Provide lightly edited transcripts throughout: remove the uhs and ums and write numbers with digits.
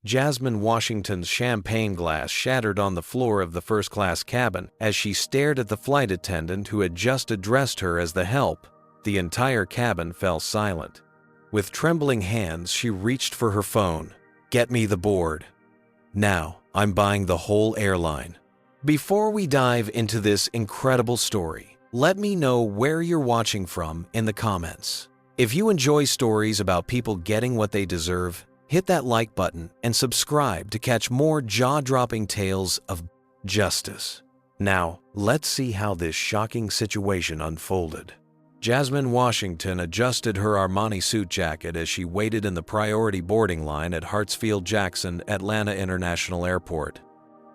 Jasmine Washington's champagne glass shattered on the floor of the first-class cabin as she stared at the flight attendant who had just addressed her as the help. The entire cabin fell silent. With trembling hands, she reached for her phone. "Get me the board. Now, I'm buying the whole airline." Before we dive into this incredible story, let me know where you're watching from in the comments. If you enjoy stories about people getting what they deserve, hit that like button and subscribe to catch more jaw-dropping tales of justice. Now, let's see how this shocking situation unfolded. Jasmine Washington adjusted her Armani suit jacket as she waited in the priority boarding line at Hartsfield-Jackson Atlanta International Airport.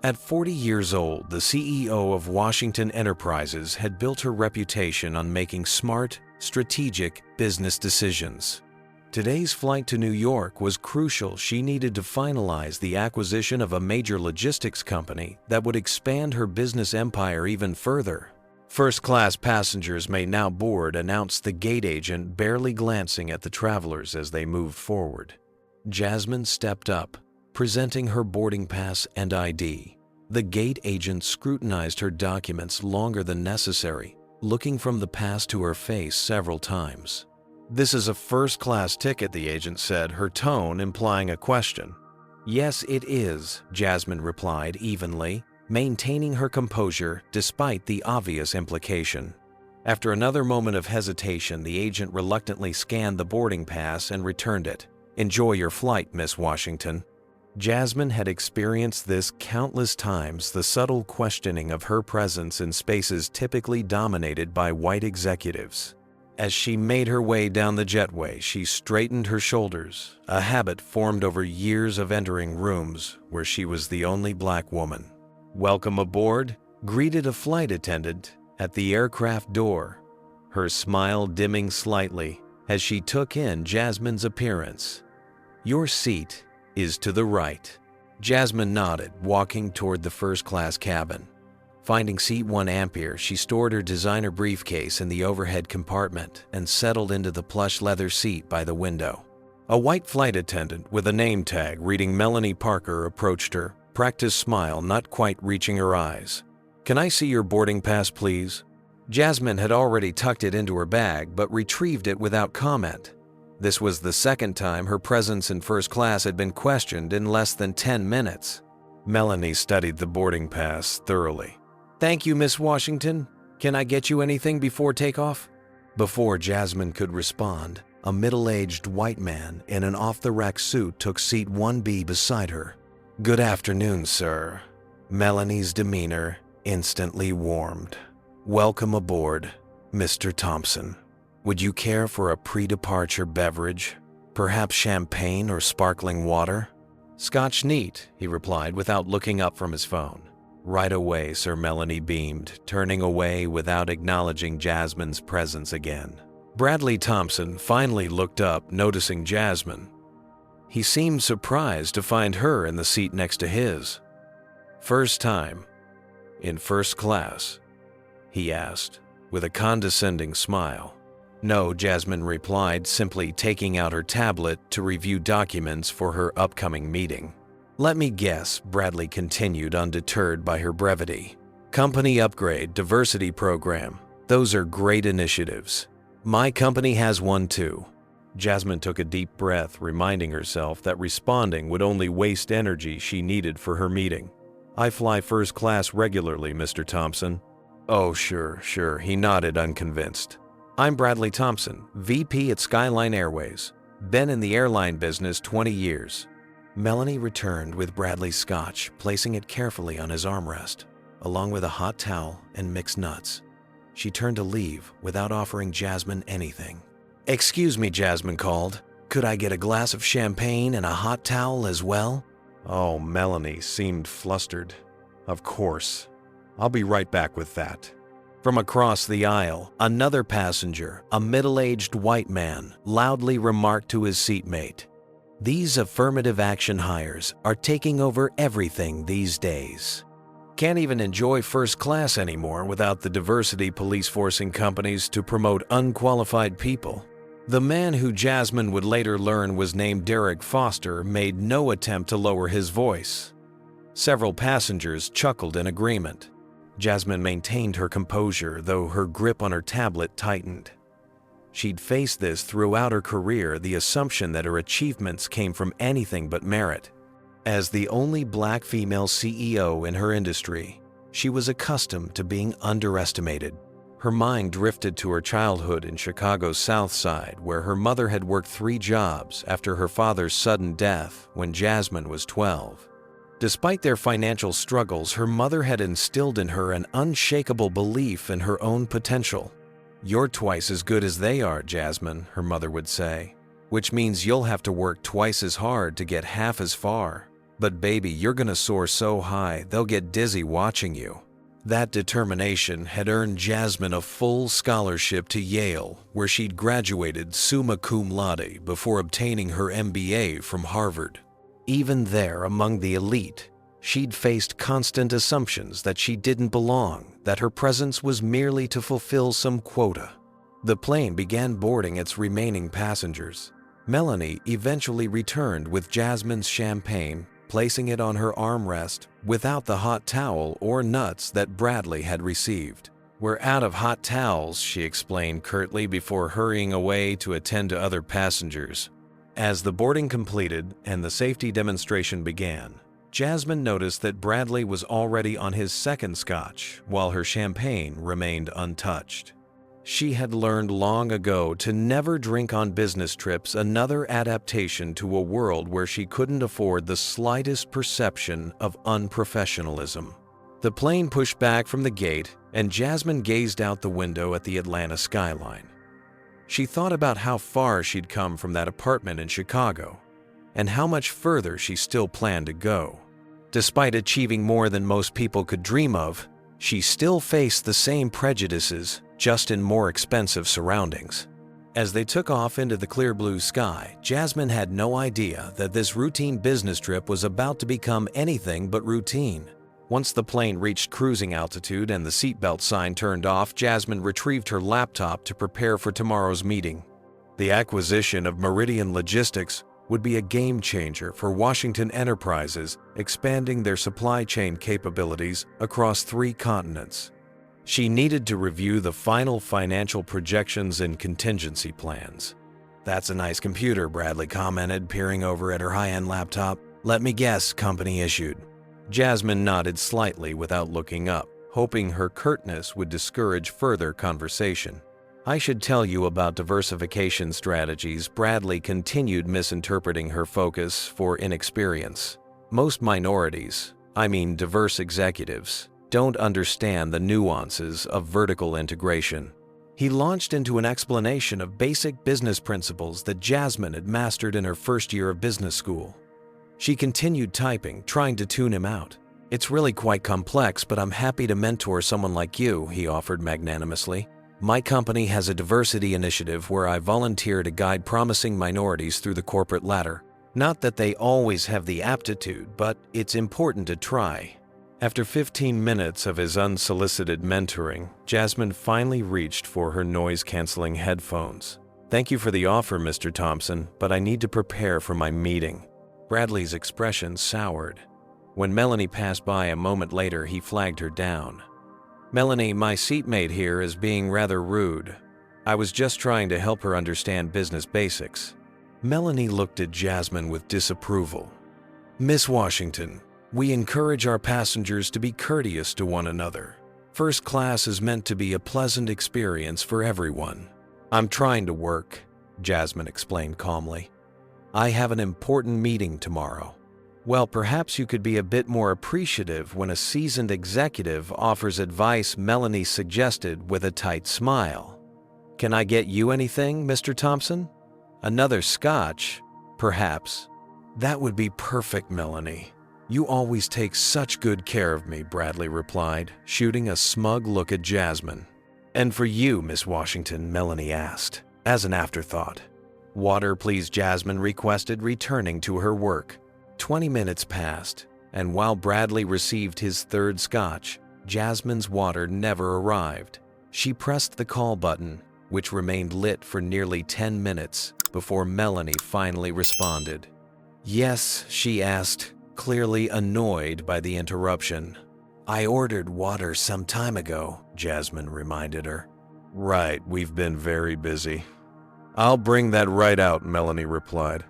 At 40 years old, the CEO of Washington Enterprises had built her reputation on making smart, strategic business decisions. Today's flight to New York was crucial. She needed to finalize the acquisition of a major logistics company that would expand her business empire even further. First-class passengers may now board, announced the gate agent, barely glancing at the travelers as they moved forward. Jasmine stepped up, presenting her boarding pass and ID. The gate agent scrutinized her documents longer than necessary, looking from the pass to her face several times. "This is a first-class ticket," the agent said, her tone implying a question. "Yes, it is," Jasmine replied evenly, maintaining her composure despite the obvious implication. After another moment of hesitation, the agent reluctantly scanned the boarding pass and returned it. "Enjoy your flight, Miss Washington." Jasmine had experienced this countless times, the subtle questioning of her presence in spaces typically dominated by white executives. As she made her way down the jetway, she straightened her shoulders, a habit formed over years of entering rooms where she was the only black woman. "Welcome aboard," greeted a flight attendant at the aircraft door, her smile dimming slightly as she took in Jasmine's appearance. "Your seat is to the right." Jasmine nodded, walking toward the first-class cabin. Finding seat 1 Ampere, she stored her designer briefcase in the overhead compartment and settled into the plush leather seat by the window. A white flight attendant with a name tag reading Melanie Parker approached her, practiced smile not quite reaching her eyes. "Can I see your boarding pass, please?" Jasmine had already tucked it into her bag but retrieved it without comment. This was the second time her presence in first class had been questioned in less than 10 minutes. Melanie studied the boarding pass thoroughly. "Thank you, Miss Washington. Can I get you anything before takeoff?" Before Jasmine could respond, a middle-aged white man in an off-the-rack suit took seat 1B beside her. "Good afternoon, sir." Melanie's demeanor instantly warmed. "Welcome aboard, Mr. Thompson. Would you care for a pre-departure beverage? Perhaps champagne or sparkling water?" "Scotch neat," he replied without looking up from his phone. "Right away, Sir," Melanie beamed, turning away without acknowledging Jasmine's presence again. Bradley Thompson finally looked up, noticing Jasmine. He seemed surprised to find her in the seat next to his. "First time in first class?" he asked, with a condescending smile. "No," Jasmine replied, simply taking out her tablet to review documents for her upcoming meeting. "Let me guess," Bradley continued, undeterred by her brevity. "Company upgrade, diversity program. Those are great initiatives. My company has one too." Jasmine took a deep breath, reminding herself that responding would only waste energy she needed for her meeting. "I fly first class regularly, Mr. Thompson." "Oh, sure," he nodded, unconvinced. "I'm Bradley Thompson, VP at Skyline Airways. Been in the airline business 20 years. Melanie returned with Bradley's scotch, placing it carefully on his armrest, along with a hot towel and mixed nuts. She turned to leave without offering Jasmine anything. "Excuse me," Jasmine called. "Could I get a glass of champagne and a hot towel as well?" Oh, Melanie seemed flustered. "Of course. I'll be right back with that." From across the aisle, another passenger, a middle-aged white man, loudly remarked to his seatmate, "These affirmative action hires are taking over everything these days. Can't even enjoy first class anymore without the diversity police forcing companies to promote unqualified people." The man, who Jasmine would later learn was named Derek Foster, made no attempt to lower his voice. Several passengers chuckled in agreement. Jasmine maintained her composure, though her grip on her tablet tightened. She'd faced this throughout her career, the assumption that her achievements came from anything but merit. As the only black female CEO in her industry, she was accustomed to being underestimated. Her mind drifted to her childhood in Chicago's South Side, where her mother had worked 3 jobs after her father's sudden death when Jasmine was 12. Despite their financial struggles, her mother had instilled in her an unshakable belief in her own potential. "You're twice as good as they are, Jasmine," her mother would say, "which means you'll have to work twice as hard to get half as far. But baby, you're gonna soar so high, they'll get dizzy watching you." That determination had earned Jasmine a full scholarship to Yale, where she'd graduated summa cum laude before obtaining her MBA from Harvard. Even there, among the elite, she'd faced constant assumptions that she didn't belong, that her presence was merely to fulfill some quota. The plane began boarding its remaining passengers. Melanie eventually returned with Jasmine's champagne, placing it on her armrest without the hot towel or nuts that Bradley had received. "We're out of hot towels," she explained curtly before hurrying away to attend to other passengers. As the boarding completed and the safety demonstration began, Jasmine noticed that Bradley was already on his second scotch, while her champagne remained untouched. She had learned long ago to never drink on business trips, another adaptation to a world where she couldn't afford the slightest perception of unprofessionalism. The plane pushed back from the gate, and Jasmine gazed out the window at the Atlanta skyline. She thought about how far she'd come from that apartment in Chicago, and how much further she still planned to go. Despite achieving more than most people could dream of, she still faced the same prejudices, just in more expensive surroundings. As they took off into the clear blue sky, Jasmine had no idea that this routine business trip was about to become anything but routine. Once the plane reached cruising altitude and the seatbelt sign turned off, Jasmine retrieved her laptop to prepare for tomorrow's meeting. The acquisition of Meridian Logistics would be a game changer for Washington enterprises, expanding their supply chain capabilities across 3 continents. She needed to review the final financial projections and contingency plans. "That's a nice computer," Bradley commented, peering over at her high-end laptop. "Let me guess, company issued." Jasmine nodded slightly without looking up, hoping her curtness would discourage further conversation. "I should tell you about diversification strategies." Bradley continued, misinterpreting her focus for inexperience. "Most minorities, diverse executives, don't understand the nuances of vertical integration." He launched into an explanation of basic business principles that Jasmine had mastered in her first year of business school. She continued typing, trying to tune him out. "It's really quite complex, but I'm happy to mentor someone like you," he offered magnanimously. "My company has a diversity initiative where I volunteer to guide promising minorities through the corporate ladder. Not that they always have the aptitude, but it's important to try." After 15 minutes of his unsolicited mentoring, Jasmine finally reached for her noise-canceling headphones. "Thank you for the offer, Mr. Thompson, but I need to prepare for my meeting." Bradley's expression soured. When Melanie passed by a moment later, he flagged her down. "Melanie, my seatmate here is being rather rude. I was just trying to help her understand business basics." Melanie looked at Jasmine with disapproval. "Miss Washington, we encourage our passengers to be courteous to one another. First class is meant to be a pleasant experience for everyone." "I'm trying to work," Jasmine explained calmly. "I have an important meeting tomorrow." "Well, perhaps you could be a bit more appreciative when a seasoned executive offers advice," Melanie suggested with a tight smile. "Can I get you anything, Mr. Thompson? Another scotch, perhaps?" "That would be perfect, Melanie. You always take such good care of me," Bradley replied, shooting a smug look at Jasmine. "And for you, Miss Washington," Melanie asked, as an afterthought. "Water, please," Jasmine requested, returning to her work. 20 minutes passed, and while Bradley received his 3rd scotch, Jasmine's water never arrived. She pressed the call button, which remained lit for nearly 10 minutes before Melanie finally responded. "Yes," she asked, clearly annoyed by the interruption. "I ordered water some time ago," Jasmine reminded her. "Right, we've been very busy." "I'll bring that right out," Melanie replied.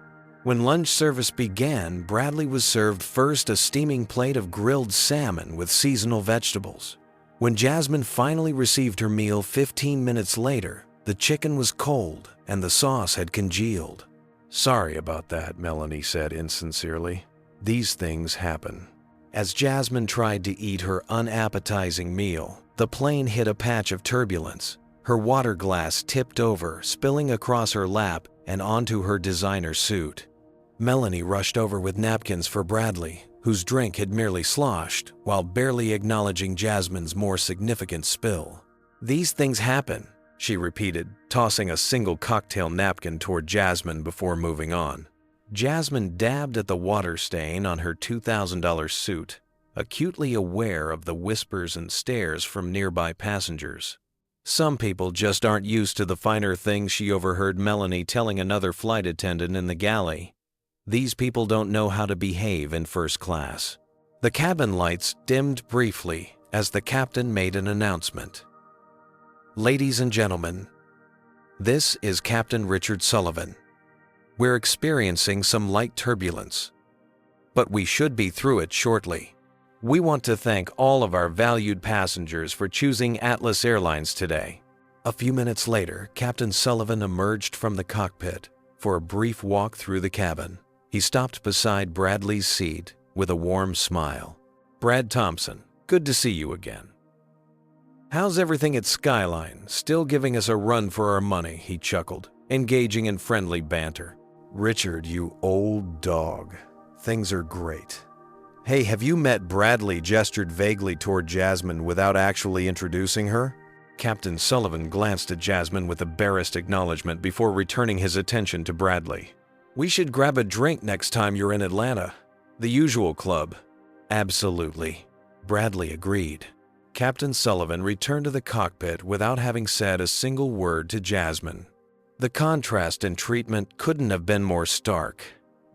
When lunch service began, Bradley was served first a steaming plate of grilled salmon with seasonal vegetables. When Jasmine finally received her meal 15 minutes later, the chicken was cold and the sauce had congealed. "Sorry about that," Melanie said insincerely. "These things happen." As Jasmine tried to eat her unappetizing meal, the plane hit a patch of turbulence. Her water glass tipped over, spilling across her lap and onto her designer suit. Melanie rushed over with napkins for Bradley, whose drink had merely sloshed, while barely acknowledging Jasmine's more significant spill. "These things happen," she repeated, tossing a single cocktail napkin toward Jasmine before moving on. Jasmine dabbed at the water stain on her $2,000 suit, acutely aware of the whispers and stares from nearby passengers. Some people just aren't used to the finer things, she overheard Melanie telling another flight attendant in the galley. These people don't know how to behave in first class. The cabin lights dimmed briefly as the captain made an announcement. "Ladies and gentlemen, this is Captain Richard Sullivan. We're experiencing some light turbulence, but we should be through it shortly. We want to thank all of our valued passengers for choosing Atlas Airlines today." A few minutes later, Captain Sullivan emerged from the cockpit for a brief walk through the cabin. He stopped beside Bradley's seat with a warm smile. "Brad Thompson, good to see you again. How's everything at Skyline? Still giving us a run for our money," he chuckled, engaging in friendly banter. "Richard, you old dog. Things are great. Hey, have you met Bradley?" gestured vaguely toward Jasmine without actually introducing her. Captain Sullivan glanced at Jasmine with embarrassed acknowledgement before returning his attention to Bradley. "We should grab a drink next time you're in Atlanta. The usual club." "Absolutely," Bradley agreed. Captain Sullivan returned to the cockpit without having said a single word to Jasmine. The contrast in treatment couldn't have been more stark.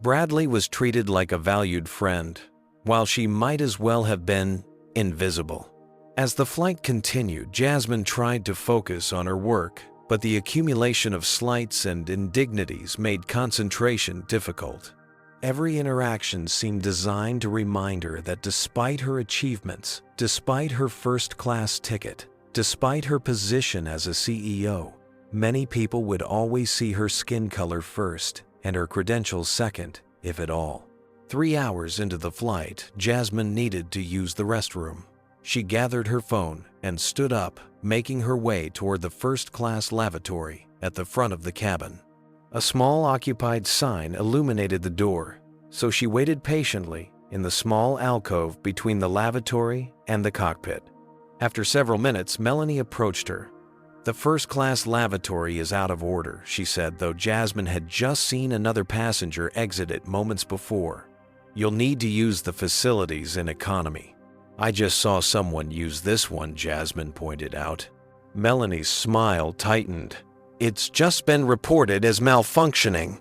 Bradley was treated like a valued friend, while she might as well have been invisible. As the flight continued, Jasmine tried to focus on her work, but the accumulation of slights and indignities made concentration difficult. Every interaction seemed designed to remind her that despite her achievements, despite her first-class ticket, despite her position as a CEO, many people would always see her skin color first and her credentials second, if at all. 3 hours into the flight, Jasmine needed to use the restroom. She gathered her phone and stood up, making her way toward the first-class lavatory at the front of the cabin. A small occupied sign illuminated the door, so she waited patiently in the small alcove between the lavatory and the cockpit. After several minutes, Melanie approached her. "The first-class lavatory is out of order," she said, though Jasmine had just seen another passenger exit it moments before. "You'll need to use the facilities in economy." "I just saw someone use this one," Jasmine pointed out. Melanie's smile tightened. "It's just been reported as malfunctioning.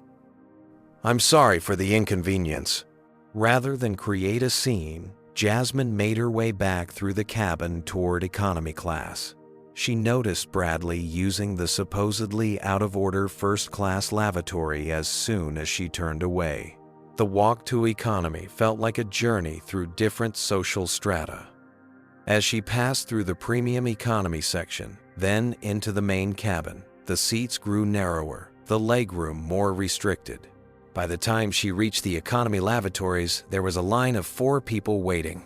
I'm sorry for the inconvenience." Rather than create a scene, Jasmine made her way back through the cabin toward economy class. She noticed Bradley using the supposedly out-of-order first-class lavatory as soon as she turned away. The walk to economy felt like a journey through different social strata. As she passed through the premium economy section, then into the main cabin, the seats grew narrower, the legroom more restricted. By the time she reached the economy lavatories, there was a line of 4 people waiting.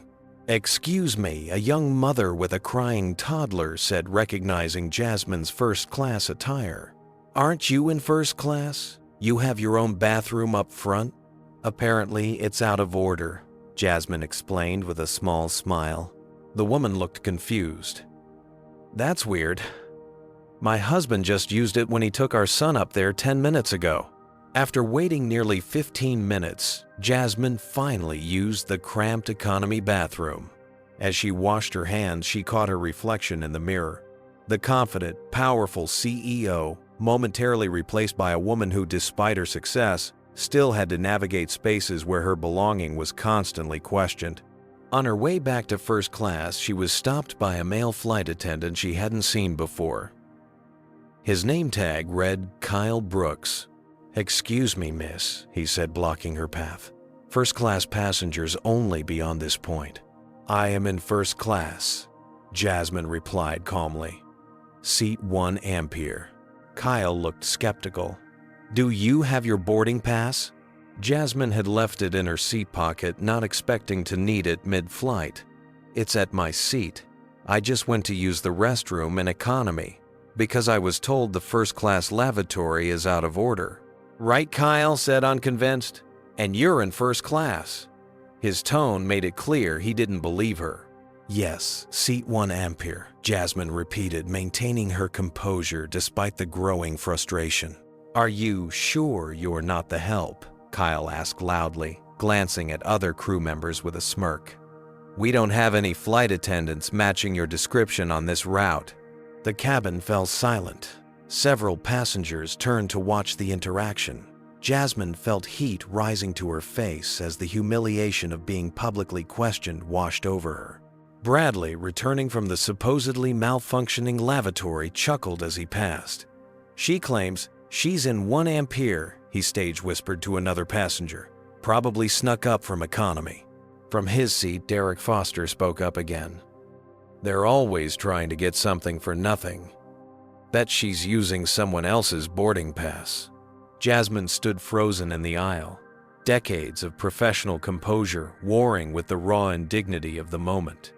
"Excuse me," a young mother with a crying toddler said, recognizing Jasmine's first-class attire. "Aren't you in first class? You have your own bathroom up front?" "Apparently, it's out of order," Jasmine explained with a small smile. The woman looked confused. "That's weird. My husband just used it when he took our son up there 10 minutes ago." After waiting nearly 15 minutes, Jasmine finally used the cramped economy bathroom. As she washed her hands, she caught her reflection in the mirror. The confident, powerful CEO, momentarily replaced by a woman who, despite her success, still had to navigate spaces where her belonging was constantly questioned. On her way back to first class, she was stopped by a male flight attendant she hadn't seen before. His name tag read Kyle Brooks. "Excuse me, miss," he said, blocking her path. "First-class passengers only beyond this point." "I am in first class," Jasmine replied calmly. "Seat 1 Ampere." Kyle looked skeptical. "Do you have your boarding pass?" Jasmine had left it in her seat pocket, not expecting to need it mid-flight. "It's at my seat. I just went to use the restroom in economy, because I was told the first-class lavatory is out of order." "Right," Kyle said, unconvinced. "And you're in first class." His tone made it clear he didn't believe her. "Yes, seat 1 Ampere," Jasmine repeated, maintaining her composure despite the growing frustration. "Are you sure you're not the help?" Kyle asked loudly, glancing at other crew members with a smirk. "We don't have any flight attendants matching your description on this route." The cabin fell silent. Several passengers turned to watch the interaction. Jasmine felt heat rising to her face as the humiliation of being publicly questioned washed over her. Bradley, returning from the supposedly malfunctioning lavatory, chuckled as he passed. "She claims she's in 1 Ampere, he stage whispered to another passenger. "Probably snuck up from economy." From his seat, Derek Foster spoke up again. "They're always trying to get something for nothing. Bet she's using someone else's boarding pass." Jasmine stood frozen in the aisle, decades of professional composure warring with the raw indignity of the moment.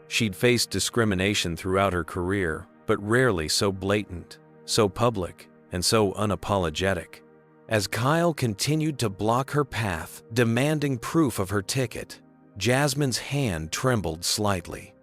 She'd faced discrimination throughout her career, but rarely so blatant, so public, and so unapologetic. As Kyle continued to block her path, demanding proof of her ticket, Jasmine's hand trembled slightly.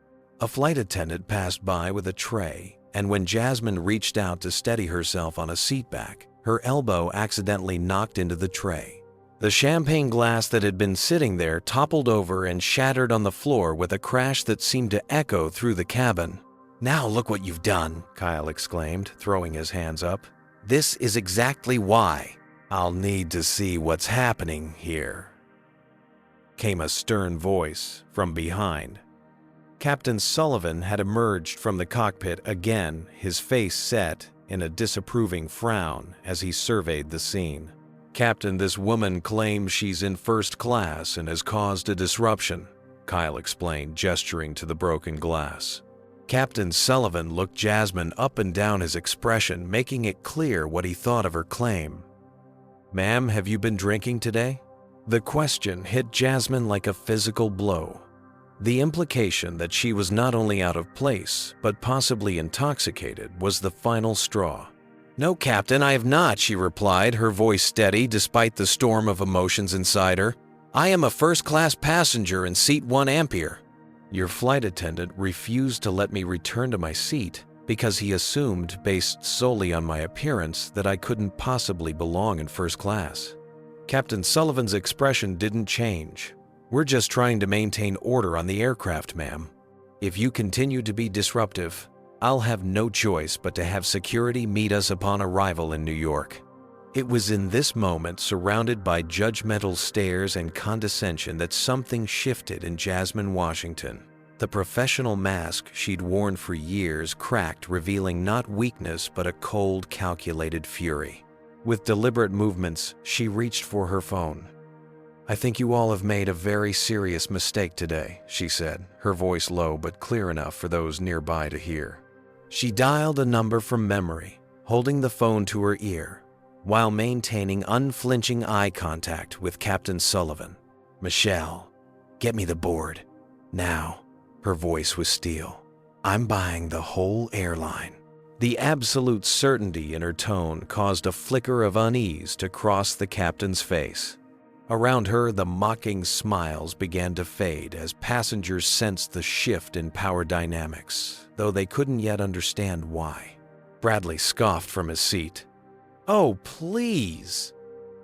A flight attendant passed by with a tray, and when Jasmine reached out to steady herself on a seatback, her elbow accidentally knocked into the tray. The champagne glass that had been sitting there toppled over and shattered on the floor with a crash that seemed to echo through the cabin. "Now look what you've done," Kyle exclaimed, throwing his hands up. "This is exactly why. I'll need to see what's happening here," came a stern voice from behind. Captain Sullivan had emerged from the cockpit again, his face set in a disapproving frown as he surveyed the scene. "Captain, this woman claims she's in first class and has caused a disruption," Kyle explained, gesturing to the broken glass. Captain Sullivan looked Jasmine up and down his expression, making it clear what he thought of her claim. "Ma'am, have you been drinking today?" The question hit Jasmine like a physical blow. The implication that she was not only out of place, but possibly intoxicated, was the final straw. "No, Captain, I have not," she replied, her voice steady despite the storm of emotions inside her. "I am a first-class passenger in seat 1 Ampere." "Your flight attendant refused to let me return to my seat because he assumed, based solely on my appearance, that I couldn't possibly belong in first class." Captain Sullivan's expression didn't change. "We're just trying to maintain order on the aircraft, ma'am. If you continue to be disruptive, I'll have no choice but to have security meet us upon arrival in New York." It was in this moment, surrounded by judgmental stares and condescension, that something shifted in Jasmine Washington. The professional mask she'd worn for years cracked, revealing not weakness but a cold, calculated fury. With deliberate movements, she reached for her phone. "I think you all have made a very serious mistake today," she said, her voice low but clear enough for those nearby to hear. She dialed a number from memory, holding the phone to her ear, while maintaining unflinching eye contact with Captain Sullivan. "Michelle, get me the board. Now." Her voice was steel. "I'm buying the whole airline." The absolute certainty in her tone caused a flicker of unease to cross the captain's face. Around her, the mocking smiles began to fade as passengers sensed the shift in power dynamics, though they couldn't yet understand why. Bradley scoffed from his seat. "Oh, please!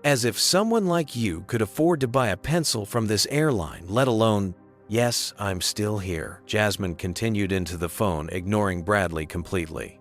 As if someone like you could afford to buy a pencil from this airline, let alone..." "Yes, I'm still here." Jasmine continued into the phone, ignoring Bradley completely.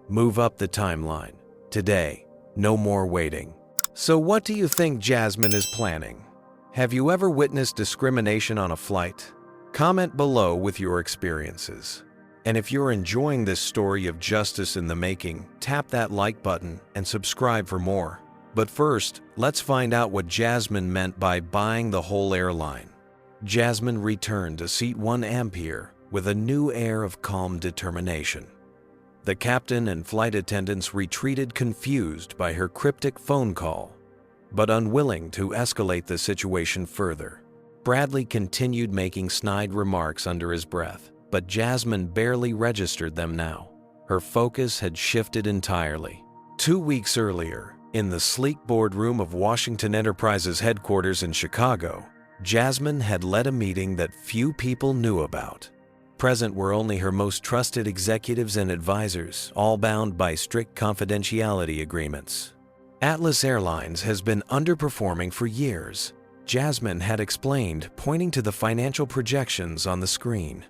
"Move up the timeline. Today, no more waiting." So what do you think Jasmine is planning? Have you ever witnessed discrimination on a flight? Comment below with your experiences. And if you're enjoying this story of justice in the making, tap that like button and subscribe for more. But first, let's find out what Jasmine meant by buying the whole airline. Jasmine returned to seat 1 Ampere with a new air of calm determination. The captain and flight attendants retreated, confused by her cryptic phone call, but unwilling to escalate the situation further. Bradley continued making snide remarks under his breath, but Jasmine barely registered them now. Her focus had shifted entirely. 2 weeks earlier, in the sleek boardroom of Washington Enterprises headquarters in Chicago, Jasmine had led a meeting that few people knew about. Present were only her most trusted executives and advisors, all bound by strict confidentiality agreements. Atlas Airlines has been underperforming for years, Jasmine had explained, pointing to the financial projections on the screen.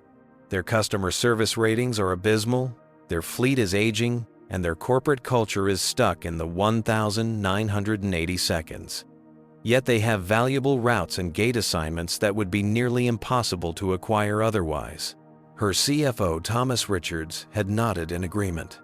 Their customer service ratings are abysmal, their fleet is aging, and their corporate culture is stuck in the 1,980 seconds. Yet they have valuable routes and gate assignments that would be nearly impossible to acquire otherwise. Her CFO, Thomas Richards, had nodded in agreement.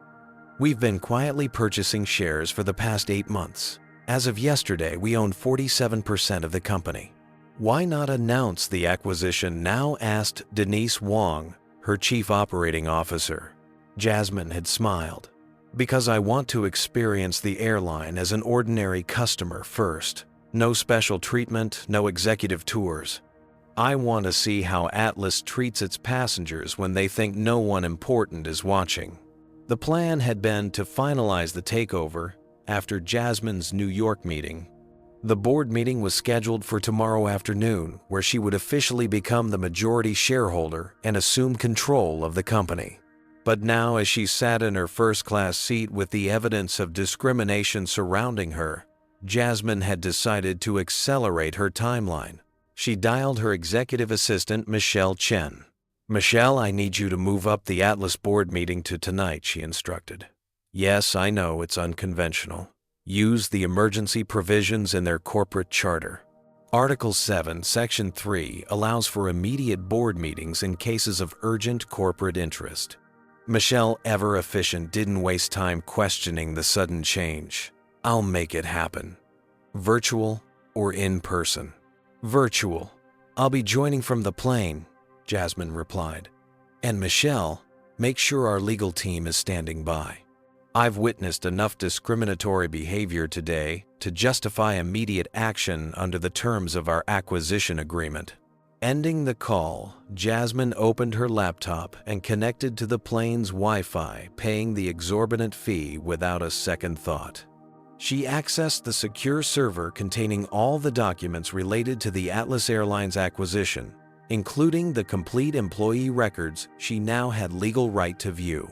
"We've been quietly purchasing shares for the past 8 months. As of yesterday, we own 47% of the company." "Why not announce the acquisition now?" asked Denise Wong, her chief operating officer. Jasmine had smiled. "Because I want to experience the airline as an ordinary customer first. No special treatment, no executive tours. I want to see how Atlas treats its passengers when they think no one important is watching." The plan had been to finalize the takeover after Jasmine's New York meeting. The board meeting was scheduled for tomorrow afternoon, where she would officially become the majority shareholder and assume control of the company. But now, as she sat in her first-class seat with the evidence of discrimination surrounding her, Jasmine had decided to accelerate her timeline. She dialed her executive assistant, Michelle Chen. "Michelle, I need you to move up the Atlas board meeting to tonight," she instructed. "Yes, I know it's unconventional. Use the emergency provisions in their corporate charter. Article 7, Section 3 allows for immediate board meetings in cases of urgent corporate interest." Michelle, ever efficient, didn't waste time questioning the sudden change. "I'll make it happen. Virtual or in person?" "Virtual. I'll be joining from the plane," Jasmine replied. "And Michelle, make sure our legal team is standing by. I've witnessed enough discriminatory behavior today to justify immediate action under the terms of our acquisition agreement." Ending the call, Jasmine opened her laptop and connected to the plane's Wi-Fi, paying the exorbitant fee without a second thought. She accessed the secure server containing all the documents related to the Atlas Airlines acquisition, including the complete employee records she now had legal right to view.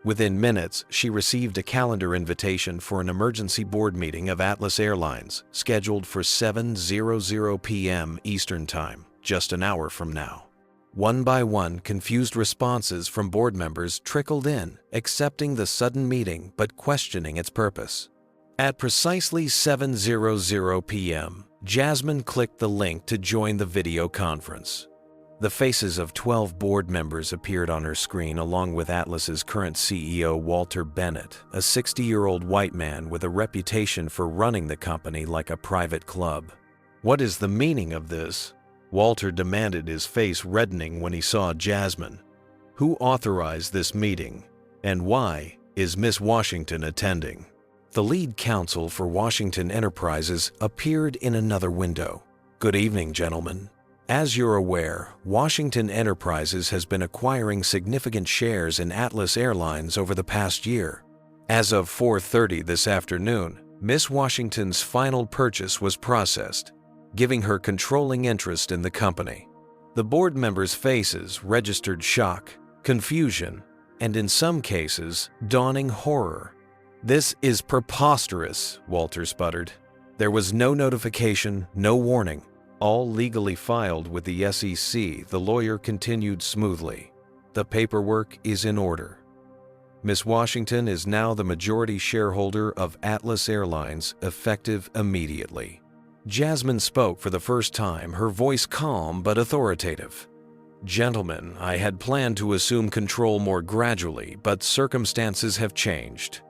Within minutes, she received a calendar invitation for an emergency board meeting of Atlas Airlines, scheduled for 7:00 p.m. Eastern Time, just an hour from now. One by one, confused responses from board members trickled in, accepting the sudden meeting but questioning its purpose. At precisely 7:00 p.m., Jasmine clicked the link to join the video conference. The faces of 12 board members appeared on her screen, along with Atlas's current CEO, Walter Bennett, a 60-year-old white man with a reputation for running the company like a private club. "What is the meaning of this?" Walter demanded, his face reddening when he saw Jasmine. "Who authorized this meeting? And why is Miss Washington attending?" The lead counsel for Washington Enterprises appeared in another window. "Good evening, gentlemen. As you're aware, Washington Enterprises has been acquiring significant shares in Atlas Airlines over the past year. As of 4:30 this afternoon, Miss Washington's final purchase was processed, giving her controlling interest in the company." The board members' faces registered shock, confusion, and in some cases, dawning horror. "This is preposterous," Walter sputtered. "There was no notification, no warning. All legally filed with the SEC, the lawyer continued smoothly. The paperwork is in order. Ms. Washington is now the majority shareholder of Atlas Airlines, effective immediately. Jasmine spoke for the first time, her voice calm but authoritative. Gentlemen, I had planned to assume control more gradually, but circumstances have changed.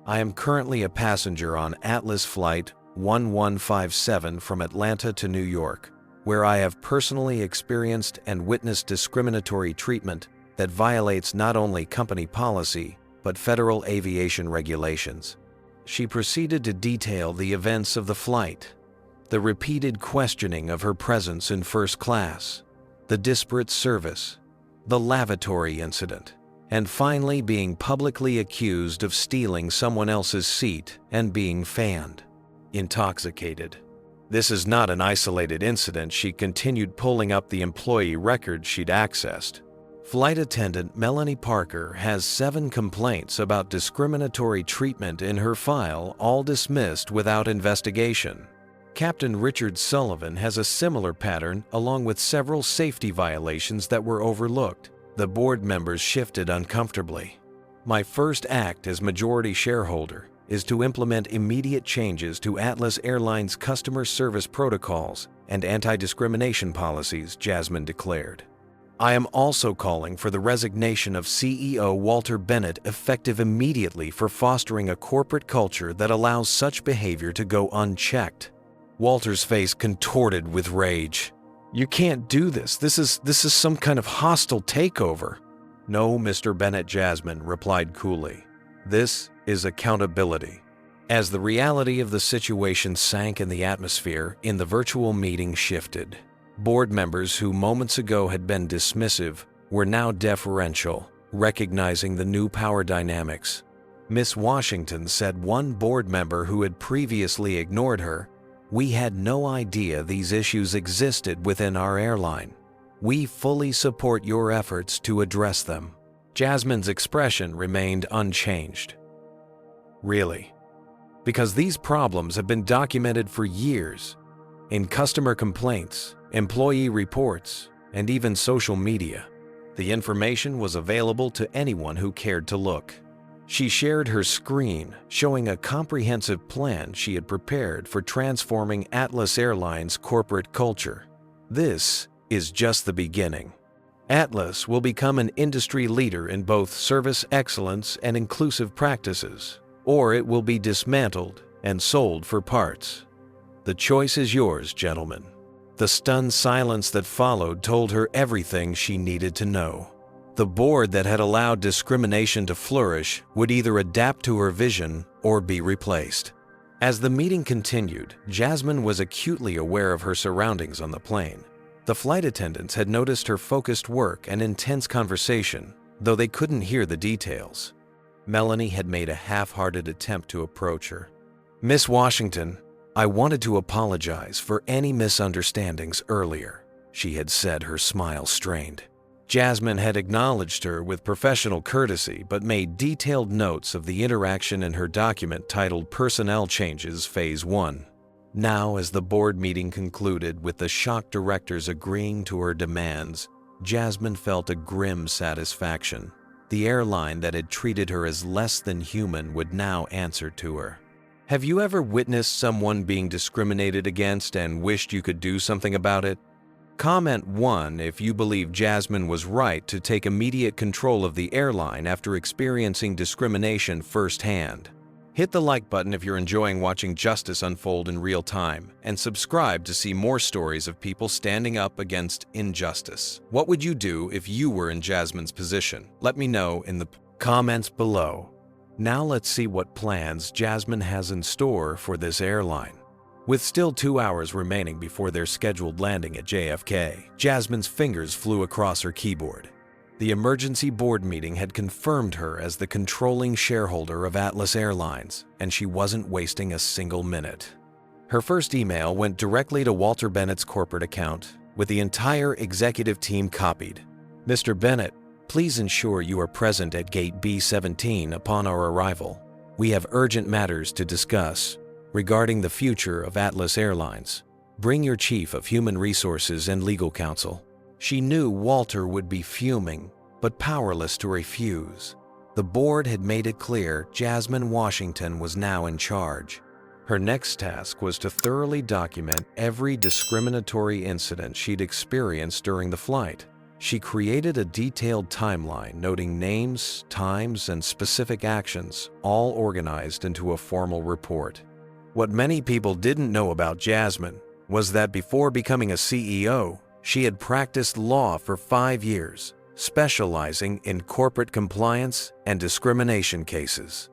I am currently a passenger on Atlas Flight 1157 from Atlanta to New York, where I have personally experienced and witnessed discriminatory treatment that violates not only company policy, but federal aviation regulations. She proceeded to detail the events of the flight, the repeated questioning of her presence in first class, the disparate service, the lavatory incident, and finally being publicly accused of stealing someone else's seat and being fanned. Intoxicated. This is not an isolated incident. She continued pulling up the employee records she'd accessed. Flight attendant Melanie Parker has 7 complaints about discriminatory treatment in her file, all dismissed without investigation. Captain Richard Sullivan has a similar pattern, along with several safety violations that were overlooked. The board members shifted uncomfortably. My first act as majority shareholder is to implement immediate changes to Atlas Airlines' customer service protocols and anti-discrimination policies, Jasmine declared. I am also calling for the resignation of CEO Walter Bennett, effective immediately, for fostering a corporate culture that allows such behavior to go unchecked. Walter's face contorted with rage. You can't do this. This is some kind of hostile takeover. No, Mr. Bennett, Jasmine replied coolly. This is accountability. As the reality of the situation sank in the atmosphere, the virtual meeting shifted. Board members who moments ago had been dismissive were now deferential, recognizing the new power dynamics. Ms. Washington said one board member who had previously ignored her, "We had no idea these issues existed within our airline. We fully support your efforts to address them." Jasmine's expression remained unchanged. Really? Because these problems have been documented for years in customer complaints, employee reports, and even social media. The information was available to anyone who cared to look. She shared her screen, showing a comprehensive plan she had prepared for transforming Atlas Airlines' corporate culture. This is just the beginning. Atlas will become an industry leader in both service excellence and inclusive practices, or it will be dismantled and sold for parts. The choice is yours, gentlemen. The stunned silence that followed told her everything she needed to know. The board that had allowed discrimination to flourish would either adapt to her vision or be replaced. As the meeting continued, Jasmine was acutely aware of her surroundings on the plane. The flight attendants had noticed her focused work and intense conversation, though they couldn't hear the details. Melanie had made a half-hearted attempt to approach her. "Miss Washington, I wanted to apologize for any misunderstandings earlier," she had said, her smile strained. Jasmine had acknowledged her with professional courtesy, but made detailed notes of the interaction in her document titled Personnel Changes Phase 1. Now, as the board meeting concluded with the shocked directors agreeing to her demands, Jasmine felt a grim satisfaction. The airline that had treated her as less than human would now answer to her. Have you ever witnessed someone being discriminated against and wished you could do something about it? Comment 1 if you believe Jasmine was right to take immediate control of the airline after experiencing discrimination firsthand. Hit the like button if you're enjoying watching justice unfold in real time, and subscribe to see more stories of people standing up against injustice. What would you do if you were in Jasmine's position? Let me know in the comments below. Now let's see what plans Jasmine has in store for this airline. With still 2 hours remaining before their scheduled landing at JFK, Jasmine's fingers flew across her keyboard. The emergency board meeting had confirmed her as the controlling shareholder of Atlas Airlines, and she wasn't wasting a single minute. Her first email went directly to Walter Bennett's corporate account, with the entire executive team copied. "Mr. Bennett, please ensure you are present at Gate B17 upon our arrival. We have urgent matters to discuss regarding the future of Atlas Airlines. Bring your chief of human resources and legal counsel." She knew Walter would be fuming, but powerless to refuse. The board had made it clear Jasmine Washington was now in charge. Her next task was to thoroughly document every discriminatory incident she'd experienced during the flight. She created a detailed timeline noting names, times, and specific actions, all organized into a formal report. What many people didn't know about Jasmine was that before becoming a CEO, she had practiced law for 5 years, specializing in corporate compliance and discrimination cases.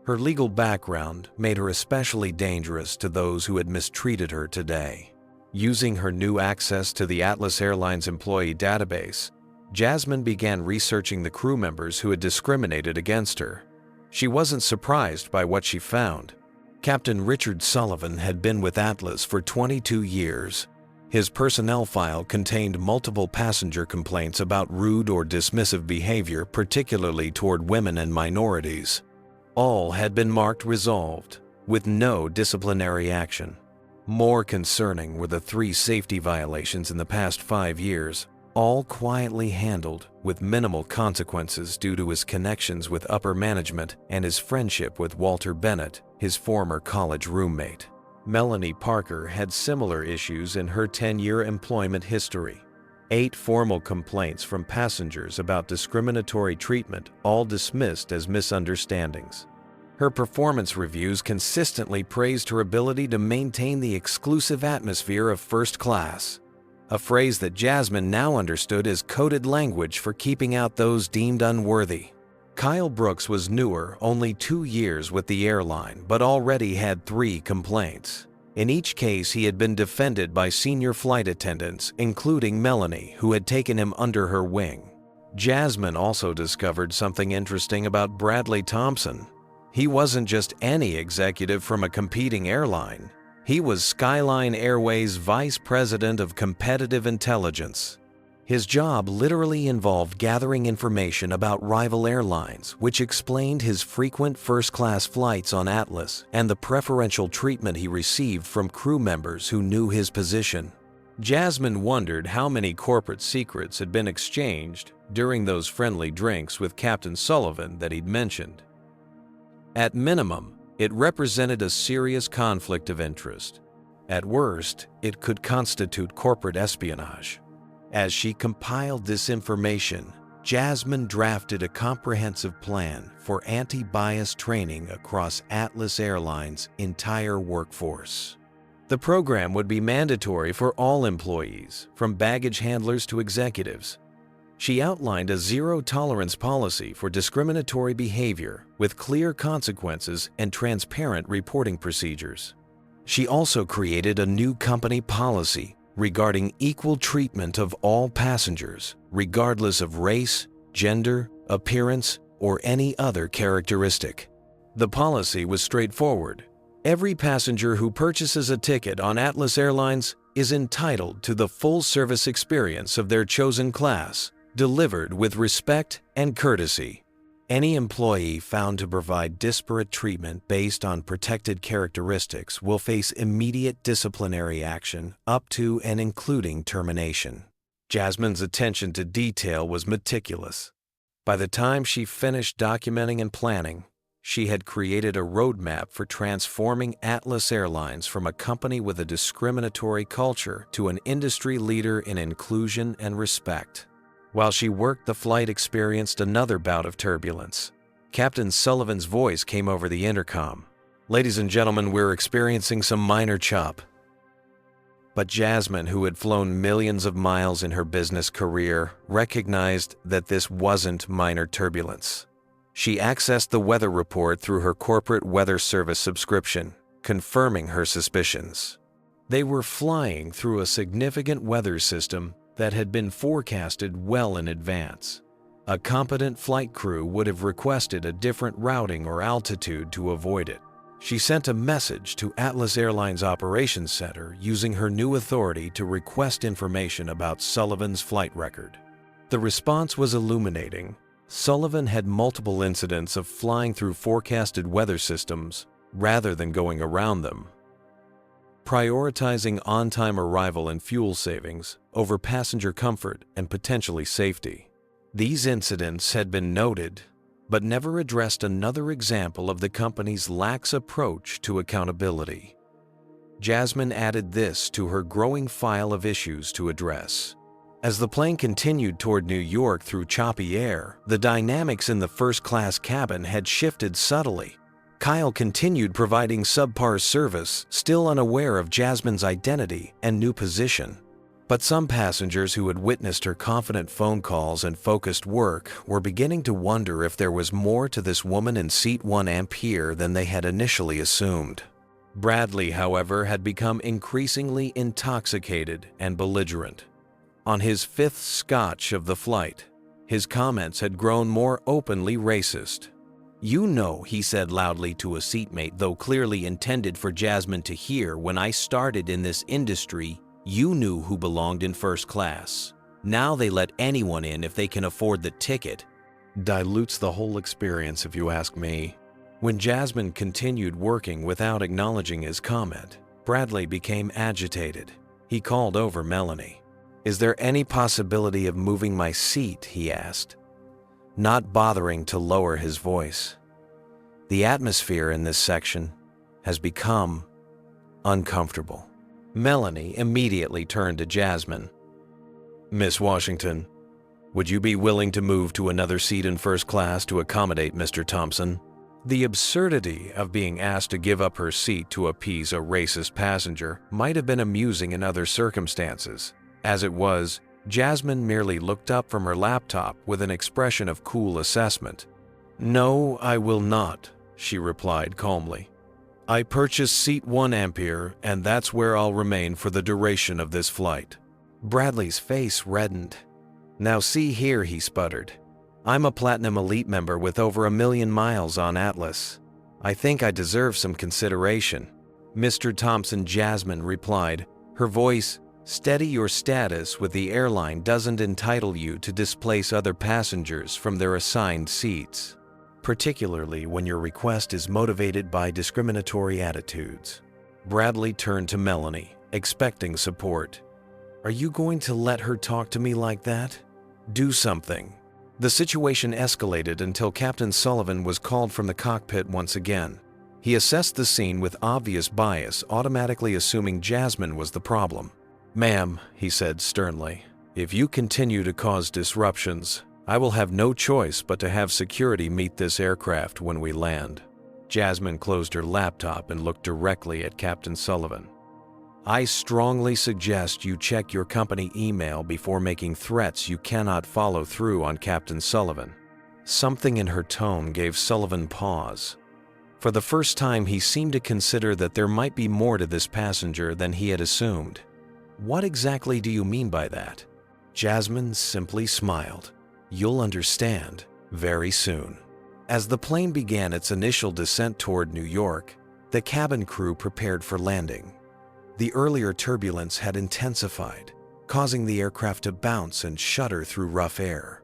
Her legal background made her especially dangerous to those who had mistreated her today. Using her new access to the Atlas Airlines employee database, Jasmine began researching the crew members who had discriminated against her. She wasn't surprised by what she found. Captain Richard Sullivan had been with Atlas for 22 years. His personnel file contained multiple passenger complaints about rude or dismissive behavior, particularly toward women and minorities. All had been marked resolved, with no disciplinary action. More concerning were the 3 safety violations in the past 5 years, all quietly handled with minimal consequences due to his connections with upper management and his friendship with Walter Bennett, his former college roommate. Melanie Parker had similar issues in her 10-year employment history. 8 formal complaints from passengers about discriminatory treatment, all dismissed as misunderstandings. Her performance reviews consistently praised her ability to maintain the exclusive atmosphere of first class, a phrase that Jasmine now understood as coded language for keeping out those deemed unworthy. Kyle Brooks was newer, only 2 years with the airline, but already had 3 complaints. In each case, he had been defended by senior flight attendants, including Melanie, who had taken him under her wing. Jasmine also discovered something interesting about Bradley Thompson. He wasn't just any executive from a competing airline. He was Skyline Airways' Vice President of Competitive Intelligence. His job literally involved gathering information about rival airlines, which explained his frequent first-class flights on Atlas and the preferential treatment he received from crew members who knew his position. Jasmine wondered how many corporate secrets had been exchanged during those friendly drinks with Captain Sullivan that he'd mentioned. At minimum, it represented a serious conflict of interest. At worst, it could constitute corporate espionage. As she compiled this information, Jasmine drafted a comprehensive plan for anti-bias training across Atlas Airlines' entire workforce. The program would be mandatory for all employees, from baggage handlers to executives. She outlined a zero-tolerance policy for discriminatory behavior with clear consequences and transparent reporting procedures. She also created a new company policy regarding equal treatment of all passengers, regardless of race, gender, appearance, or any other characteristic. The policy was straightforward. Every passenger who purchases a ticket on Atlas Airlines is entitled to the full service experience of their chosen class, delivered with respect and courtesy. Any employee found to provide disparate treatment based on protected characteristics will face immediate disciplinary action up to and including termination. Jasmine's attention to detail was meticulous. By the time she finished documenting and planning, she had created a roadmap for transforming Atlas Airlines from a company with a discriminatory culture to an industry leader in inclusion and respect. While she worked, the flight experienced another bout of turbulence. Captain Sullivan's voice came over the intercom. "Ladies and gentlemen, we're experiencing some minor chop." But Jasmine, who had flown millions of miles in her business career, recognized that this wasn't minor turbulence. She accessed the weather report through her corporate weather service subscription, confirming her suspicions. They were flying through a significant weather system that had been forecasted well in advance. A competent flight crew would have requested a different routing or altitude to avoid it. She sent a message to Atlas Airlines Operations Center using her new authority to request information about Sullivan's flight record. The response was illuminating. Sullivan had multiple incidents of flying through forecasted weather systems rather than going around them. prioritizing on-time arrival and fuel savings over passenger comfort and potentially safety. These incidents had been noted, but never addressed another example of the company's lax approach to accountability. Jasmine added this to her growing file of issues to address. As the plane continued toward New York through choppy air, the dynamics in the first-class cabin had shifted subtly. Kyle continued providing subpar service, still unaware of Jasmine's identity and new position. But some passengers who had witnessed her confident phone calls and focused work were beginning to wonder if there was more to this woman in seat 1 Ampere than they had initially assumed. Bradley, however, had become increasingly intoxicated and belligerent. On his 5th scotch of the flight, his comments had grown more openly racist. "You know," he said loudly to a seatmate, though clearly intended for Jasmine to hear, "when I started in this industry, you knew who belonged in first class. Now they let anyone in if they can afford the ticket." Dilutes the whole experience, if you ask me. When Jasmine continued working without acknowledging his comment, Bradley became agitated. He called over Melanie. "Is there any possibility of moving my seat?" he asked, not bothering to lower his voice. The atmosphere in this section has become uncomfortable. Melanie immediately turned to Jasmine. "Miss Washington, would you be willing to move to another seat in first class to accommodate Mr. Thompson?" The absurdity of being asked to give up her seat to appease a racist passenger might have been amusing in other circumstances. As it was, Jasmine merely looked up from her laptop with an expression of cool assessment. "No, I will not," she replied calmly. "I purchased seat 1 Ampere, and that's where I'll remain for the duration of this flight." Bradley's face reddened. "Now see here," he sputtered. "I'm a Platinum Elite member with over 1 million miles on Atlas. I think I deserve some consideration." "Mr. Thompson," Jasmine replied, her voice, "steady. Your status with the airline doesn't entitle you to displace other passengers from their assigned seats, particularly when your request is motivated by discriminatory attitudes." Bradley turned to Melanie, expecting support. "Are you going to let her talk to me like that? Do something." The situation escalated until Captain Sullivan was called from the cockpit once again. He assessed the scene with obvious bias, automatically assuming Jasmine was the problem. "Ma'am," he said sternly, "if you continue to cause disruptions, I will have no choice but to have security meet this aircraft when we land." Jasmine closed her laptop and looked directly at Captain Sullivan. "I strongly suggest you check your company email before making threats you cannot follow through on, Captain Sullivan." Something in her tone gave Sullivan pause. For the first time, he seemed to consider that there might be more to this passenger than he had assumed. "What exactly do you mean by that?" Jasmine simply smiled. "You'll understand very soon." As the plane began its initial descent toward New York, the cabin crew prepared for landing. The earlier turbulence had intensified, causing the aircraft to bounce and shudder through rough air.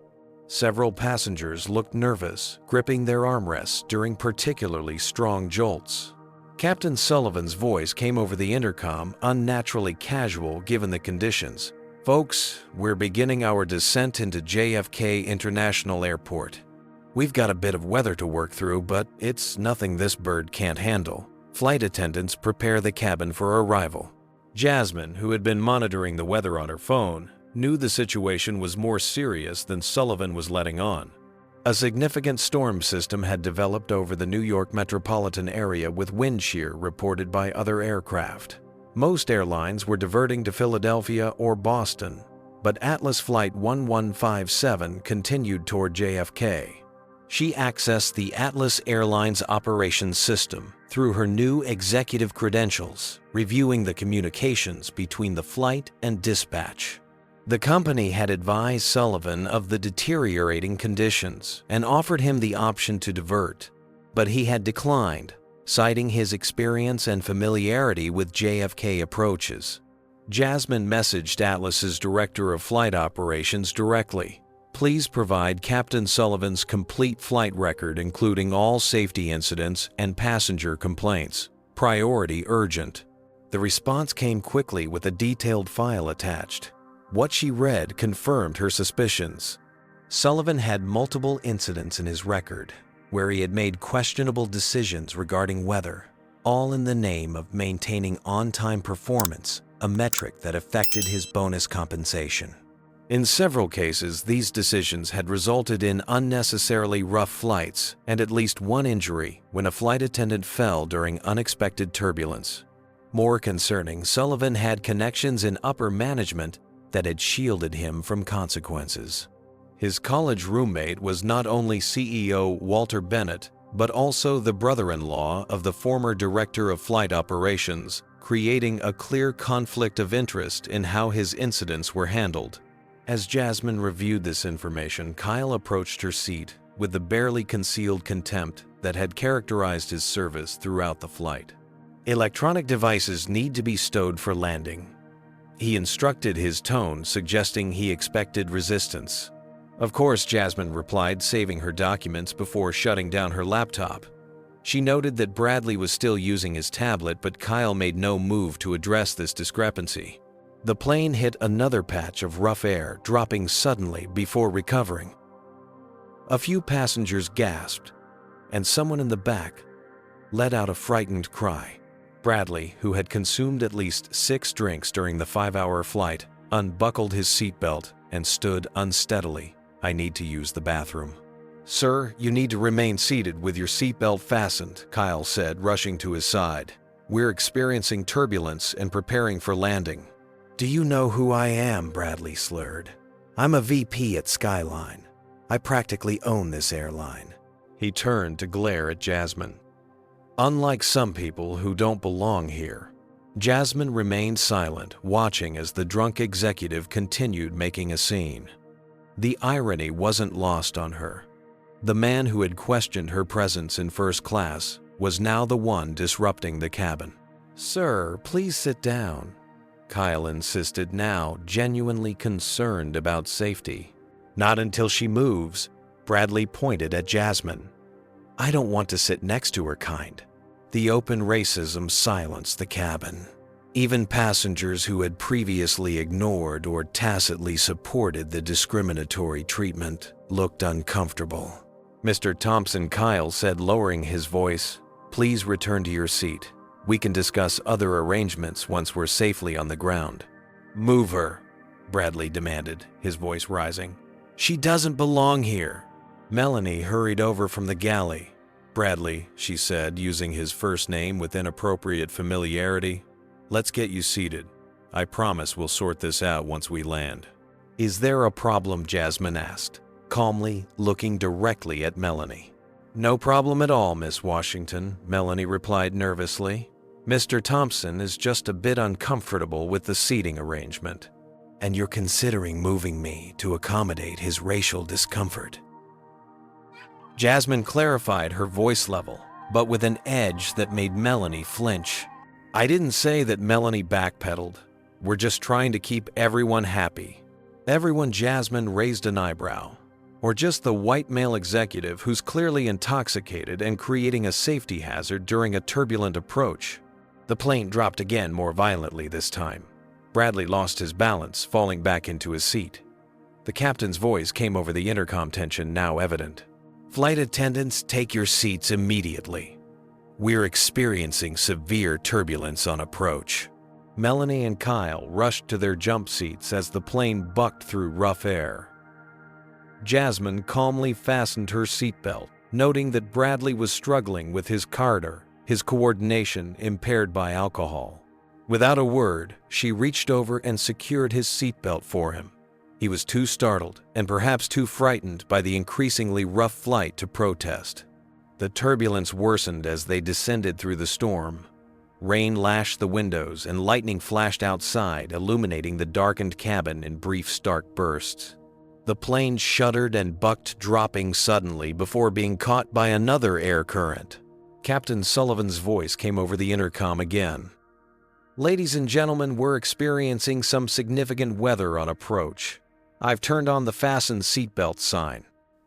Several passengers looked nervous, gripping their armrests during particularly strong jolts. Captain Sullivan's voice came over the intercom, unnaturally casual given the conditions. "Folks, we're beginning our descent into JFK International Airport. We've got a bit of weather to work through, but it's nothing this bird can't handle. Flight attendants, prepare the cabin for arrival." Jasmine, who had been monitoring the weather on her phone, knew the situation was more serious than Sullivan was letting on. A significant storm system had developed over the New York metropolitan area with wind shear reported by other aircraft. Most airlines were diverting to Philadelphia or Boston, but Atlas Flight 1157 continued toward JFK. She accessed the Atlas Airlines operations system through her new executive credentials, reviewing the communications between the flight and dispatch. The company had advised Sullivan of the deteriorating conditions and offered him the option to divert, but he had declined, citing his experience and familiarity with JFK approaches. Jasmine messaged Atlas's director of flight operations directly. "Please provide Captain Sullivan's complete flight record, including all safety incidents and passenger complaints. Priority urgent." The response came quickly with a detailed file attached. What she read confirmed her suspicions. Sullivan had multiple incidents in his record where he had made questionable decisions regarding weather, all in the name of maintaining on-time performance, a metric that affected his bonus compensation. In several cases, these decisions had resulted in unnecessarily rough flights and at least one injury when a flight attendant fell during unexpected turbulence. More concerning, Sullivan had connections in upper management that had shielded him from consequences. His college roommate was not only CEO Walter Bennett, but also the brother-in-law of the former director of flight operations, creating a clear conflict of interest in how his incidents were handled. As Jasmine reviewed this information, Kyle approached her seat with the barely concealed contempt that had characterized his service throughout the flight. Electronic devices need to be stowed for landing. He instructed, his tone suggesting he expected resistance. Of course, Jasmine replied, saving her documents before shutting down her laptop. She noted that Bradley was still using his tablet, but Kyle made no move to address this discrepancy. The plane hit another patch of rough air, dropping suddenly before recovering. A few passengers gasped, and someone in the back let out a frightened cry. Bradley, who had consumed at least 6 drinks during the 5-hour flight, unbuckled his seatbelt and stood unsteadily. "I need to use the bathroom." "Sir, you need to remain seated with your seatbelt fastened," Kyle said, rushing to his side. "We're experiencing turbulence and preparing for landing." "Do you know who I am?" Bradley slurred. "I'm a VP at Skyline. I practically own this airline." He turned to glare at Jasmine. Unlike some people who don't belong here, Jasmine remained silent, watching as the drunk executive continued making a scene. The irony wasn't lost on her. The man who had questioned her presence in first class was now the one disrupting the cabin. "Sir, please sit down," Kyle insisted, now genuinely concerned about safety. "Not until she moves," Bradley pointed at Jasmine. "I don't want to sit next to her kind." The open racism silenced the cabin. Even passengers who had previously ignored or tacitly supported the discriminatory treatment looked uncomfortable. "Mr. Thompson," Kyle said, lowering his voice, "please return to your seat. We can discuss other arrangements once we're safely on the ground." "Move her," Bradley demanded, his voice rising. "She doesn't belong here." Melanie hurried over from the galley. "Bradley," she said, using his first name with inappropriate familiarity, "let's get you seated. I promise we'll sort this out once we land." "Is there a problem?" Jasmine asked, calmly, looking directly at Melanie. "No problem at all, Miss Washington," Melanie replied nervously. "Mr. Thompson is just a bit uncomfortable with the seating arrangement." "And you're considering moving me to accommodate his racial discomfort?" Jasmine clarified, her voice level, but with an edge that made Melanie flinch. "I didn't say that." Melanie backpedaled. "We're just trying to keep everyone happy." "Everyone?" Jasmine raised an eyebrow. "Or just the white male executive who's clearly intoxicated and creating a safety hazard during a turbulent approach?" The plane dropped again, more violently this time. Bradley lost his balance, falling back into his seat. The captain's voice came over the intercom, tension now evident. "Flight attendants, take your seats immediately. We're experiencing severe turbulence on approach." Melanie and Kyle rushed to their jump seats as the plane bucked through rough air. Jasmine calmly fastened her seatbelt, noting that Bradley was struggling with his carter, his coordination impaired by alcohol. Without a word, she reached over and secured his seatbelt for him. He was too startled and perhaps too frightened by the increasingly rough flight to protest. The turbulence worsened as they descended through the storm. Rain lashed the windows and lightning flashed outside, illuminating the darkened cabin in brief, stark bursts. The plane shuddered and bucked, dropping suddenly before being caught by another air current. Captain Sullivan's voice came over the intercom again. "Ladies and gentlemen, we're experiencing some significant weather on approach. I've turned on the fasten seatbelt sign.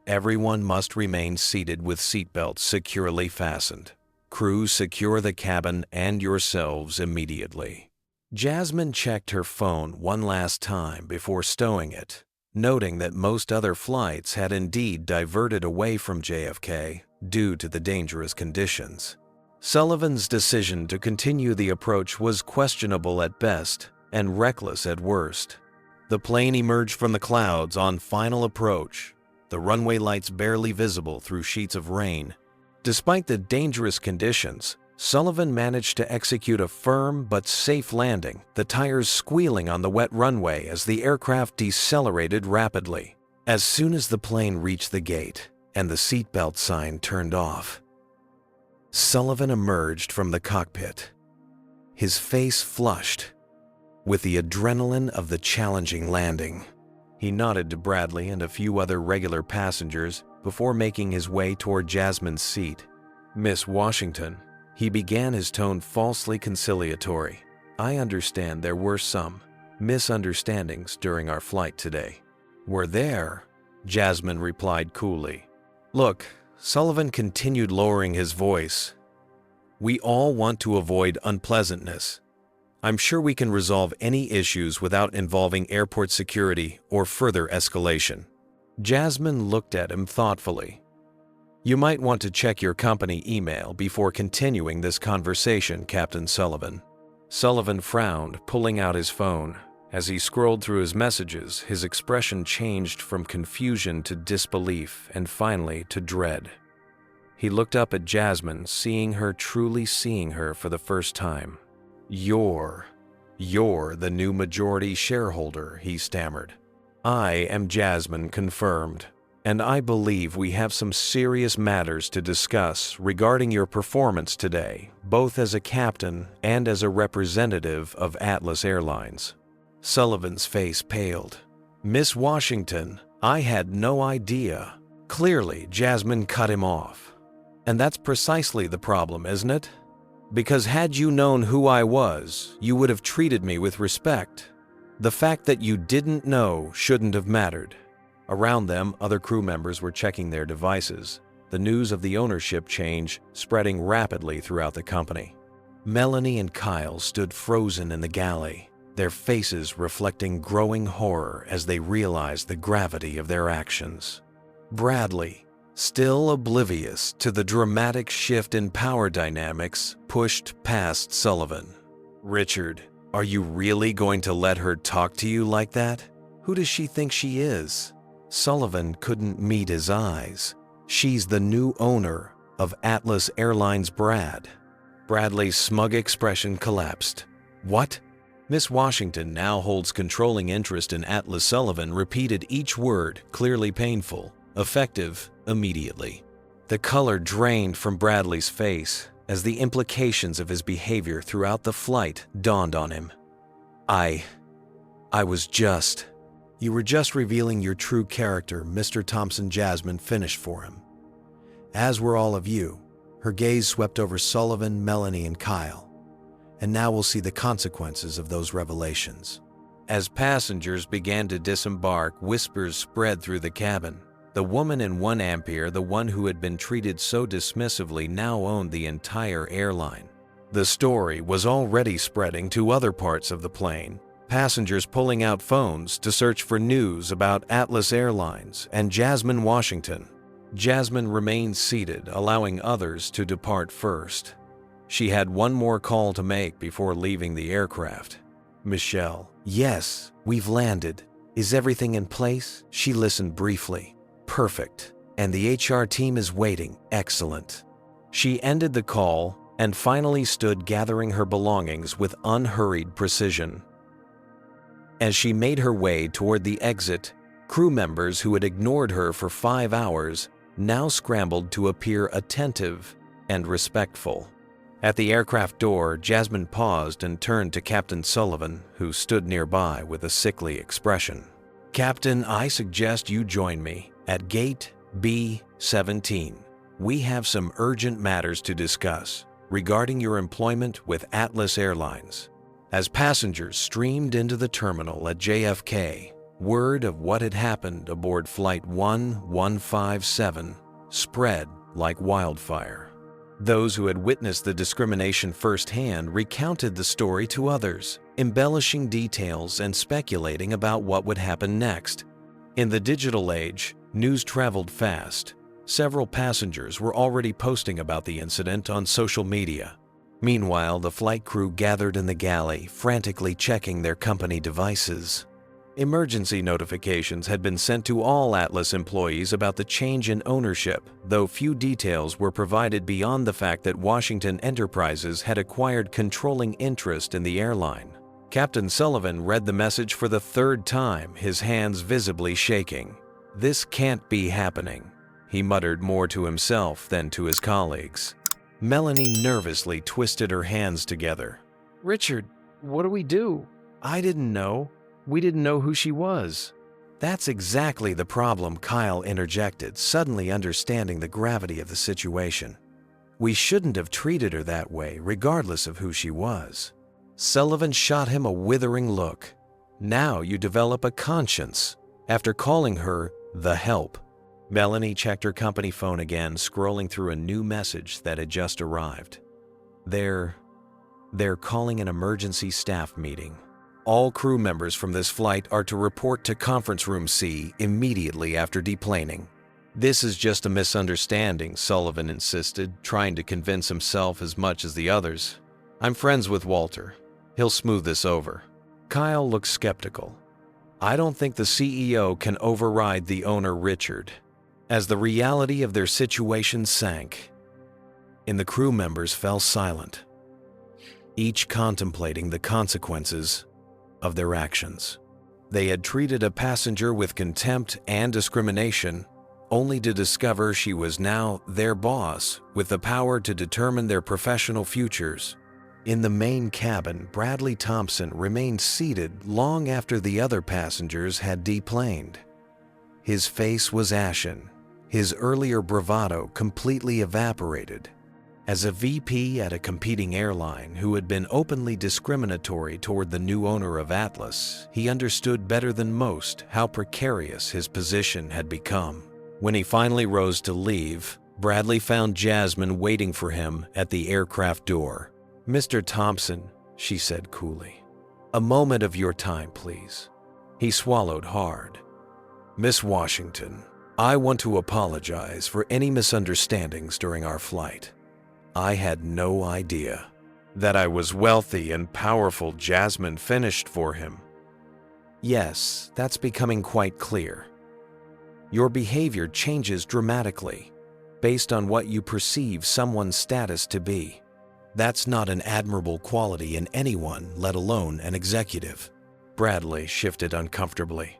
Everyone must remain seated with seatbelts securely fastened." Crew, secure the cabin and yourselves immediately." Jasmine checked her phone one last time before stowing it, noting that most other flights had indeed diverted away from JFK due to the dangerous conditions. Sullivan's decision to continue the approach was questionable at best and reckless at worst. The plane emerged from the clouds on final approach, the runway lights barely visible through sheets of rain. Despite the dangerous conditions, Sullivan managed to execute a firm but safe landing, the tires squealing on the wet runway as the aircraft decelerated rapidly. As soon as the plane reached the gate and the seatbelt sign turned off, Sullivan emerged from the cockpit, his face flushed with the adrenaline of the challenging landing. He nodded to Bradley and a few other regular passengers before making his way toward Jasmine's seat. "Miss Washington," he began, his tone falsely conciliatory, "I understand there were some misunderstandings during our flight today." "Were there?" Jasmine replied coolly. "Look," Sullivan continued, lowering his voice, "we all want to avoid unpleasantness. I'm sure we can resolve any issues without involving airport security or further escalation." Jasmine looked at him thoughtfully. "You might want to check your company email before continuing this conversation, Captain Sullivan." Sullivan frowned, pulling out his phone. As he scrolled through his messages, his expression changed from confusion to disbelief and finally to dread. He looked up at Jasmine, truly seeing her for the first time. You're the new majority shareholder," he stammered. "I am Jasmine, confirmed, and I believe we have some serious matters to discuss regarding your performance today, both as a captain and as a representative of Atlas Airlines." Sullivan's face paled. "Miss Washington, I had no idea." Clearly, Jasmine cut him off. "And that's precisely the problem, isn't it? Because had you known who I was, you would have treated me with respect. The fact that you didn't know shouldn't have mattered." Around them, other crew members were checking their devices, the news of the ownership change spreading rapidly throughout the company. Melanie and Kyle stood frozen in the galley, their faces reflecting growing horror as they realized the gravity of their actions. Bradley, still oblivious to the dramatic shift in power dynamics, pushed past Sullivan. "Richard, are you really going to let her talk to you like that? Who does she think she is?" Sullivan couldn't meet his eyes. "She's the new owner of Atlas Airlines, Brad." Bradley's smug expression collapsed. "What?" Miss Washington now holds controlling interest in Atlas. Sullivan repeated each word, clearly painful, effective immediately. The color drained from Bradley's face as the implications of his behavior throughout the flight dawned on him. You were just revealing your true character," Mr. Thompson. Jasmine finished for him. "As were all of you." Her gaze swept over Sullivan, Melanie, and Kyle. "And now we'll see the consequences of those revelations." As passengers began to disembark, whispers spread through the cabin. The woman in 1 Ampere, the one who had been treated so dismissively, now owned the entire airline. The story was already spreading to other parts of the plane, passengers pulling out phones to search for news about Atlas Airlines and Jasmine Washington. Jasmine remained seated, allowing others to depart first. She had one more call to make before leaving the aircraft. "Michelle." "Yes, we've landed. Is everything in place?" She listened briefly. "Perfect. And the HR team is waiting. Excellent." She ended the call and finally stood gathering her belongings with unhurried precision. As she made her way toward the exit, crew members who had ignored her for 5 hours now scrambled to appear attentive and respectful. At the aircraft door, Jasmine paused and turned to Captain Sullivan, who stood nearby with a sickly expression. "Captain, I suggest you join me at Gate B-17. We have some urgent matters to discuss regarding your employment with Atlas Airlines." As passengers streamed into the terminal at JFK, word of what had happened aboard Flight 1157 spread like wildfire. Those who had witnessed the discrimination firsthand recounted the story to others, embellishing details and speculating about what would happen next. In the digital age, news traveled fast. Several passengers were already posting about the incident on social media. Meanwhile, the flight crew gathered in the galley, frantically checking their company devices. Emergency notifications had been sent to all Atlas employees about the change in ownership, though few details were provided beyond the fact that Washington Enterprises had acquired controlling interest in the airline. Captain Sullivan read the message for the third time, his hands visibly shaking. "This can't be happening," he muttered more to himself than to his colleagues. Melanie nervously twisted her hands together. "Richard, what do we do?" "I didn't know. We didn't know who she was." "That's exactly the problem," Kyle interjected, suddenly understanding the gravity of the situation. "We shouldn't have treated her that way, regardless of who she was." Sullivan shot him a withering look. "Now you develop a conscience, after calling her the help." Melanie checked her company phone again, scrolling through a new message that had just arrived. They're calling an emergency staff meeting. All crew members from this flight are to report to Conference Room C immediately after deplaning. "This is just a misunderstanding," Sullivan insisted, trying to convince himself as much as the others. "I'm friends with Walter. He'll smooth this over." Kyle looked skeptical. "I don't think the CEO can override the owner, Richard." As the reality of their situation sank, and the crew members fell silent, each contemplating the consequences of their actions. They had treated a passenger with contempt and discrimination, only to discover she was now their boss with the power to determine their professional futures. In the main cabin, Bradley Thompson remained seated long after the other passengers had deplaned. His face was ashen, his earlier bravado completely evaporated. As a VP at a competing airline who had been openly discriminatory toward the new owner of Atlas, he understood better than most how precarious his position had become. When he finally rose to leave, Bradley found Jasmine waiting for him at the aircraft door. "Mr. Thompson," she said coolly, "a moment of your time, please." He swallowed hard. "Miss Washington, I want to apologize for any misunderstandings during our flight. I had no idea that I was wealthy and powerful." Jasmine finished for him. "Yes, that's becoming quite clear. Your behavior changes dramatically based on what you perceive someone's status to be. That's not an admirable quality in anyone, let alone an executive." Bradley shifted uncomfortably.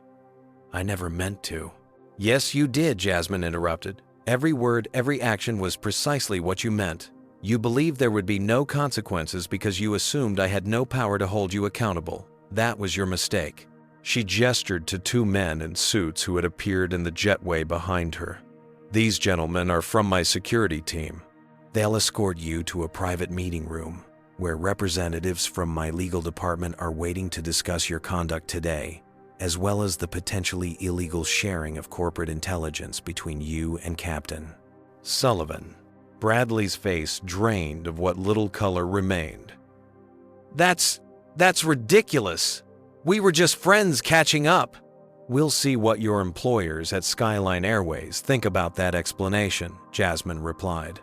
"I never meant to." "Yes, you did," Jasmine interrupted. "Every word, every action was precisely what you meant. You believed there would be no consequences because you assumed I had no power to hold you accountable. That was your mistake." She gestured to two men in suits who had appeared in the jetway behind her. "These gentlemen are from my security team. They'll escort you to a private meeting room where representatives from my legal department are waiting to discuss your conduct today, as well as the potentially illegal sharing of corporate intelligence between you and Captain Sullivan." Bradley's face drained of what little color remained. That's ridiculous. We were just friends catching up." "We'll see what your employers at Skyline Airways think about that explanation," Jasmine replied.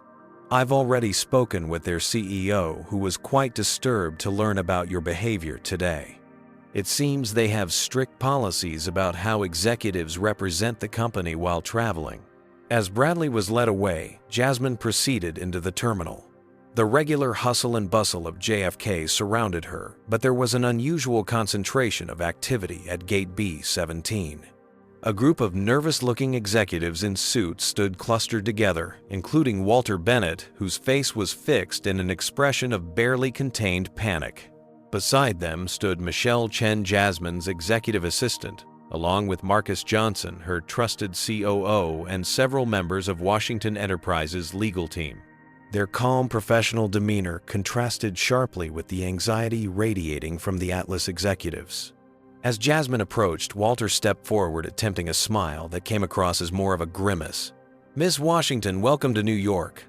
"I've already spoken with their CEO, who was quite disturbed to learn about your behavior today. It seems they have strict policies about how executives represent the company while traveling." As Bradley was led away, Jasmine proceeded into the terminal. The regular hustle and bustle of JFK surrounded her, but there was an unusual concentration of activity at Gate B-17. A group of nervous-looking executives in suits stood clustered together, including Walter Bennett, whose face was fixed in an expression of barely contained panic. Beside them stood Michelle Chen, Jasmine's executive assistant, along with Marcus Johnson, her trusted COO, and several members of Washington Enterprises' legal team. Their calm professional demeanor contrasted sharply with the anxiety radiating from the Atlas executives. As Jasmine approached, Walter stepped forward, attempting a smile that came across as more of a grimace. "Miss Washington, welcome to New York."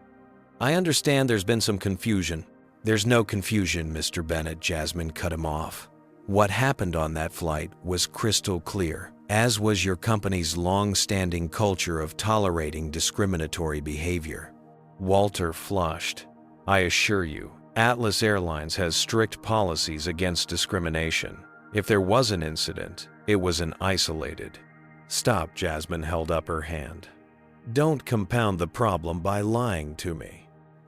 I understand there's been some confusion. There's no confusion, Mr. Bennett, Jasmine cut him off. What happened on that flight was crystal clear, as was your company's long-standing culture of tolerating discriminatory behavior. Walter flushed. I assure you, Atlas Airlines has strict policies against discrimination. If there was an incident, it was an isolated. Stop, Jasmine held up her hand. Don't compound the problem by lying to me.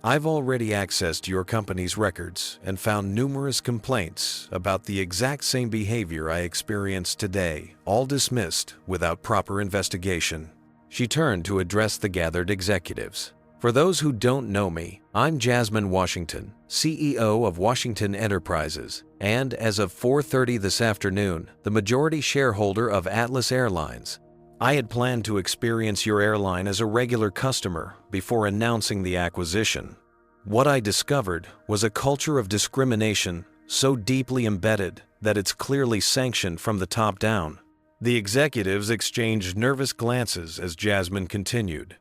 I've already accessed your company's records and found numerous complaints about the exact same behavior I experienced today, all dismissed without proper investigation. She turned to address the gathered executives. For those who don't know me, I'm Jasmine Washington, CEO of Washington Enterprises, and as of 4:30 this afternoon, the majority shareholder of Atlas Airlines. I had planned to experience your airline as a regular customer before announcing the acquisition. What I discovered was a culture of discrimination so deeply embedded that it's clearly sanctioned from the top down. The executives exchanged nervous glances as Jasmine continued.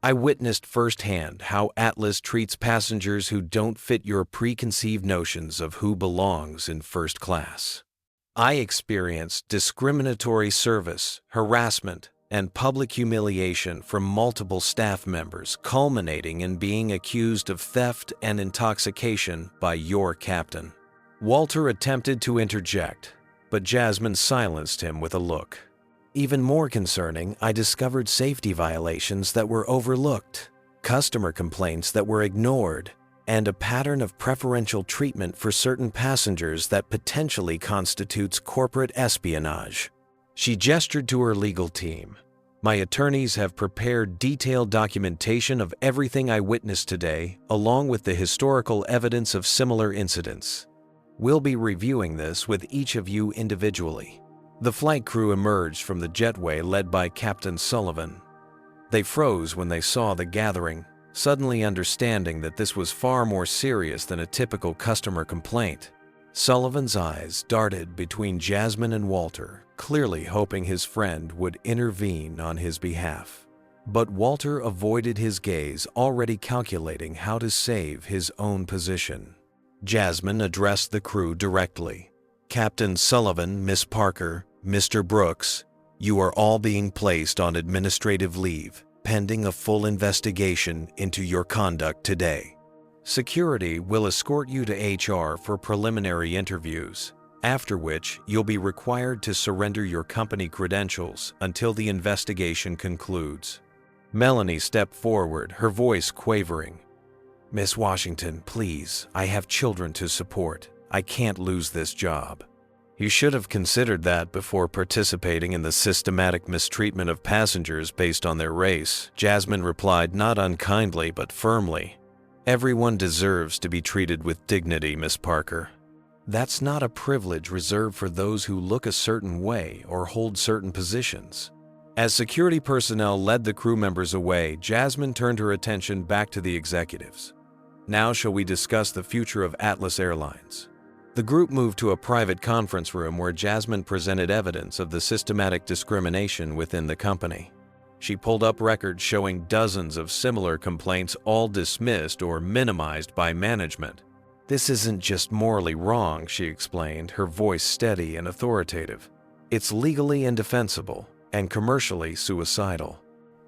I witnessed firsthand how Atlas treats passengers who don't fit your preconceived notions of who belongs in first class. I experienced discriminatory service, harassment, and public humiliation from multiple staff members, culminating in being accused of theft and intoxication by your captain. Walter attempted to interject, but Jasmine silenced him with a look. Even more concerning, I discovered safety violations that were overlooked, customer complaints that were ignored, and a pattern of preferential treatment for certain passengers that potentially constitutes corporate espionage. She gestured to her legal team. My attorneys have prepared detailed documentation of everything I witnessed today, along with the historical evidence of similar incidents. We'll be reviewing this with each of you individually. The flight crew emerged from the jetway led by Captain Sullivan. They froze when they saw the gathering, suddenly understanding that this was far more serious than a typical customer complaint. Sullivan's eyes darted between Jasmine and Walter, clearly hoping his friend would intervene on his behalf. But Walter avoided his gaze, already calculating how to save his own position. Jasmine addressed the crew directly. Captain Sullivan, Miss Parker, Mr. Brooks, you are all being placed on administrative leave, pending a full investigation into your conduct today. Security will escort you to HR for preliminary interviews, after which you'll be required to surrender your company credentials until the investigation concludes. Melanie stepped forward, her voice quavering. Miss Washington, please, I have children to support. I can't lose this job. You should have considered that before participating in the systematic mistreatment of passengers based on their race, Jasmine replied not unkindly but firmly. Everyone deserves to be treated with dignity, Miss Parker. That's not a privilege reserved for those who look a certain way or hold certain positions. As security personnel led the crew members away, Jasmine turned her attention back to the executives. Now shall we discuss the future of Atlas Airlines? The group moved to a private conference room where Jasmine presented evidence of the systematic discrimination within the company. She pulled up records showing dozens of similar complaints, all dismissed or minimized by management. This isn't just morally wrong, she explained, her voice steady and authoritative. It's legally indefensible and commercially suicidal.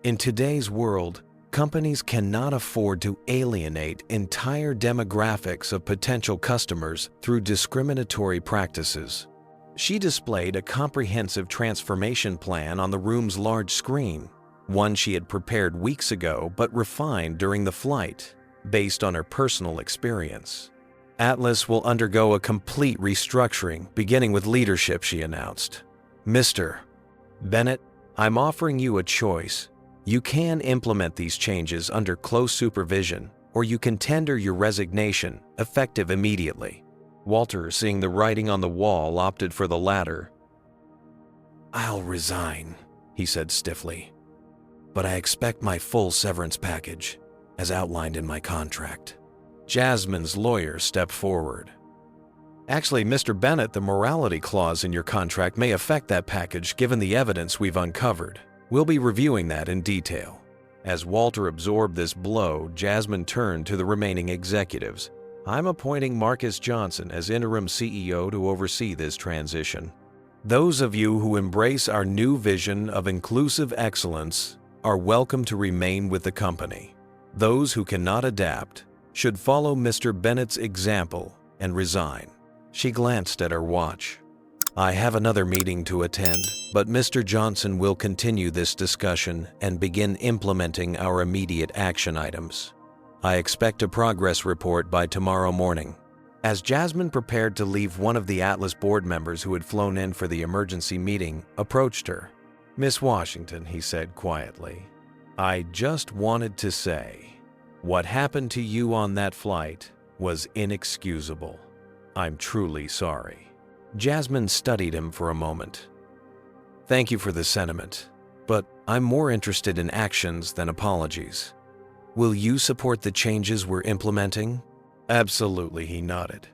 In today's world, companies cannot afford to alienate entire demographics of potential customers through discriminatory practices. She displayed a comprehensive transformation plan on the room's large screen, one she had prepared weeks ago but refined during the flight, based on her personal experience. Atlas will undergo a complete restructuring, beginning with leadership, she announced. Mr. Bennett, I'm offering you a choice. You can implement these changes under close supervision, or you can tender your resignation, effective immediately. Walter, seeing the writing on the wall, opted for the latter. I'll resign, he said stiffly, but I expect my full severance package, as outlined in my contract. Jasmine's lawyer stepped forward. Actually, Mr. Bennett, the morality clause in your contract may affect that package given the evidence we've uncovered. We'll be reviewing that in detail. As Walter absorbed this blow, Jasmine turned to the remaining executives. I'm appointing Marcus Johnson as interim CEO to oversee this transition. Those of you who embrace our new vision of inclusive excellence are welcome to remain with the company. Those who cannot adapt should follow Mr. Bennett's example and resign. She glanced at her watch. I have another meeting to attend, but Mr. Johnson will continue this discussion and begin implementing our immediate action items. I expect a progress report by tomorrow morning. As Jasmine prepared to leave, one of the Atlas board members who had flown in for the emergency meeting approached her. Miss Washington, he said quietly, I just wanted to say, what happened to you on that flight was inexcusable. I'm truly sorry. Jasmine studied him for a moment. Thank you for the sentiment, but I'm more interested in actions than apologies. Will you support the changes we're implementing? Absolutely, he nodded.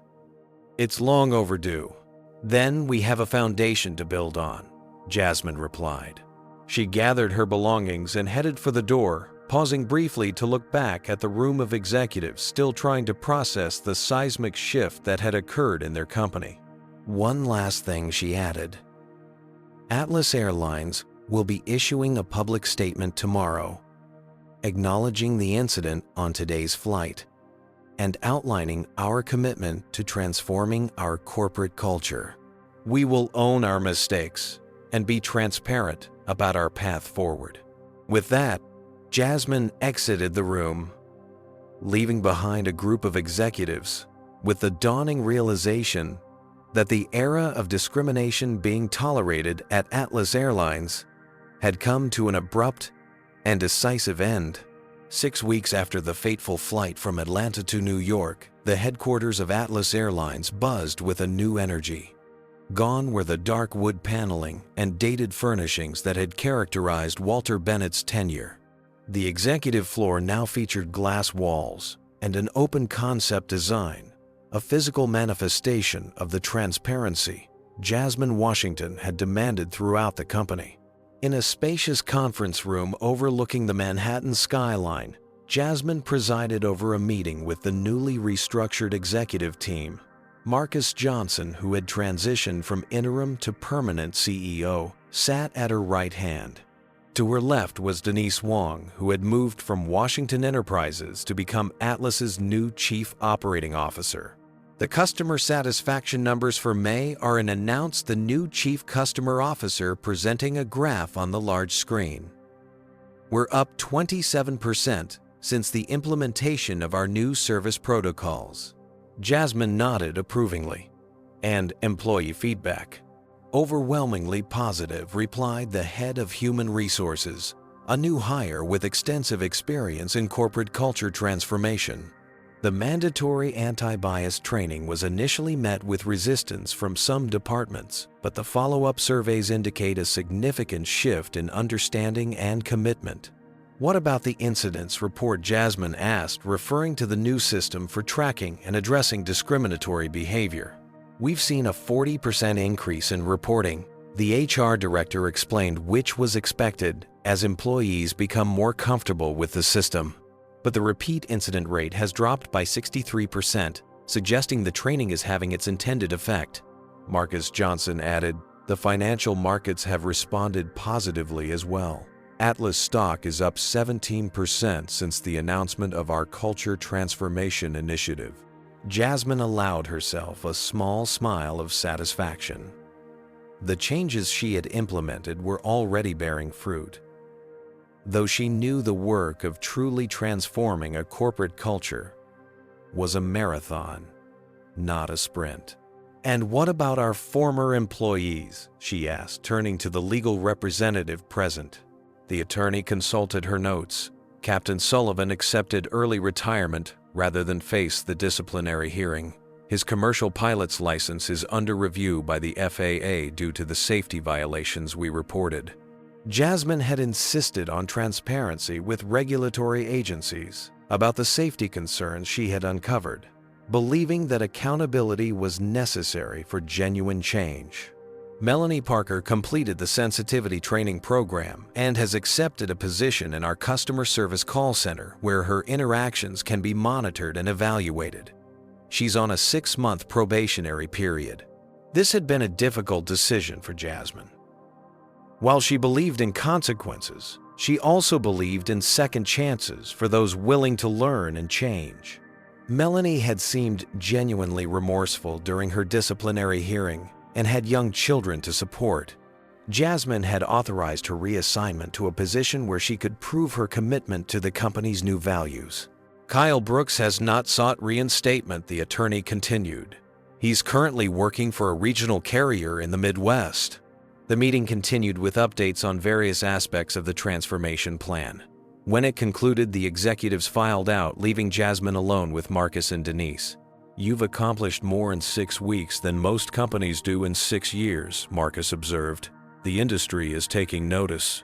It's long overdue. Then we have a foundation to build on, Jasmine replied. She gathered her belongings and headed for the door, pausing briefly to look back at the room of executives still trying to process the seismic shift that had occurred in their company. One last thing, she added. Atlas Airlines will be issuing a public statement tomorrow, acknowledging the incident on today's flight and outlining our commitment to transforming our corporate culture. We will own our mistakes and be transparent about our path forward. With that, Jasmine exited the room, leaving behind a group of executives with the dawning realization that the era of discrimination being tolerated at Atlas Airlines had come to an abrupt and decisive end. 6 weeks after the fateful flight from Atlanta to New York, the headquarters of Atlas Airlines buzzed with a new energy. Gone were the dark wood paneling and dated furnishings that had characterized Walter Bennett's tenure. The executive floor now featured glass walls and an open concept design, a physical manifestation of the transparency Jasmine Washington had demanded throughout the company. In a spacious conference room overlooking the Manhattan skyline, Jasmine presided over a meeting with the newly restructured executive team. Marcus Johnson, who had transitioned from interim to permanent CEO, sat at her right hand. To her left was Denise Wong, who had moved from Washington Enterprises to become Atlas's new Chief Operating Officer. The customer satisfaction numbers for May are announced the new Chief Customer Officer, presenting a graph on the large screen. We're up 27% since the implementation of our new service protocols. Jasmine nodded approvingly. And employee feedback? Overwhelmingly positive, replied the head of human resources, a new hire with extensive experience in corporate culture transformation. The mandatory anti-bias training was initially met with resistance from some departments, but the follow-up surveys indicate a significant shift in understanding and commitment. What about the incidents report? Jasmine asked, referring to the new system for tracking and addressing discriminatory behavior. We've seen a 40% increase in reporting, the HR director explained, which was expected as employees become more comfortable with the system. But the repeat incident rate has dropped by 63%, suggesting the training is having its intended effect. Marcus Johnson added, the financial markets have responded positively as well. Atlas stock is up 17% since the announcement of our Culture Transformation Initiative. Jasmine allowed herself a small smile of satisfaction. The changes she had implemented were already bearing fruit. Though she knew the work of truly transforming a corporate culture was a marathon, not a sprint. And what about our former employees? She asked, turning to the legal representative present. The attorney consulted her notes. Captain Sullivan accepted early retirement rather than face the disciplinary hearing. His commercial pilot's license is under review by the FAA due to the safety violations we reported. Jasmine had insisted on transparency with regulatory agencies about the safety concerns she had uncovered, believing that accountability was necessary for genuine change. Melanie Parker completed the sensitivity training program and has accepted a position in our customer service call center where her interactions can be monitored and evaluated. She's on a 6-month probationary period. This had been a difficult decision for Jasmine. While she believed in consequences, she also believed in second chances for those willing to learn and change. Melanie had seemed genuinely remorseful during her disciplinary hearing and had young children to support. Jasmine had authorized her reassignment to a position where she could prove her commitment to the company's new values. Kyle Brooks has not sought reinstatement, the attorney continued. He's currently working for a regional carrier in the Midwest. The meeting continued with updates on various aspects of the transformation plan. When it concluded, the executives filed out, leaving Jasmine alone with Marcus and Denise. "You've accomplished more in 6 weeks than most companies do in 6 years, Marcus observed. "The industry is taking notice."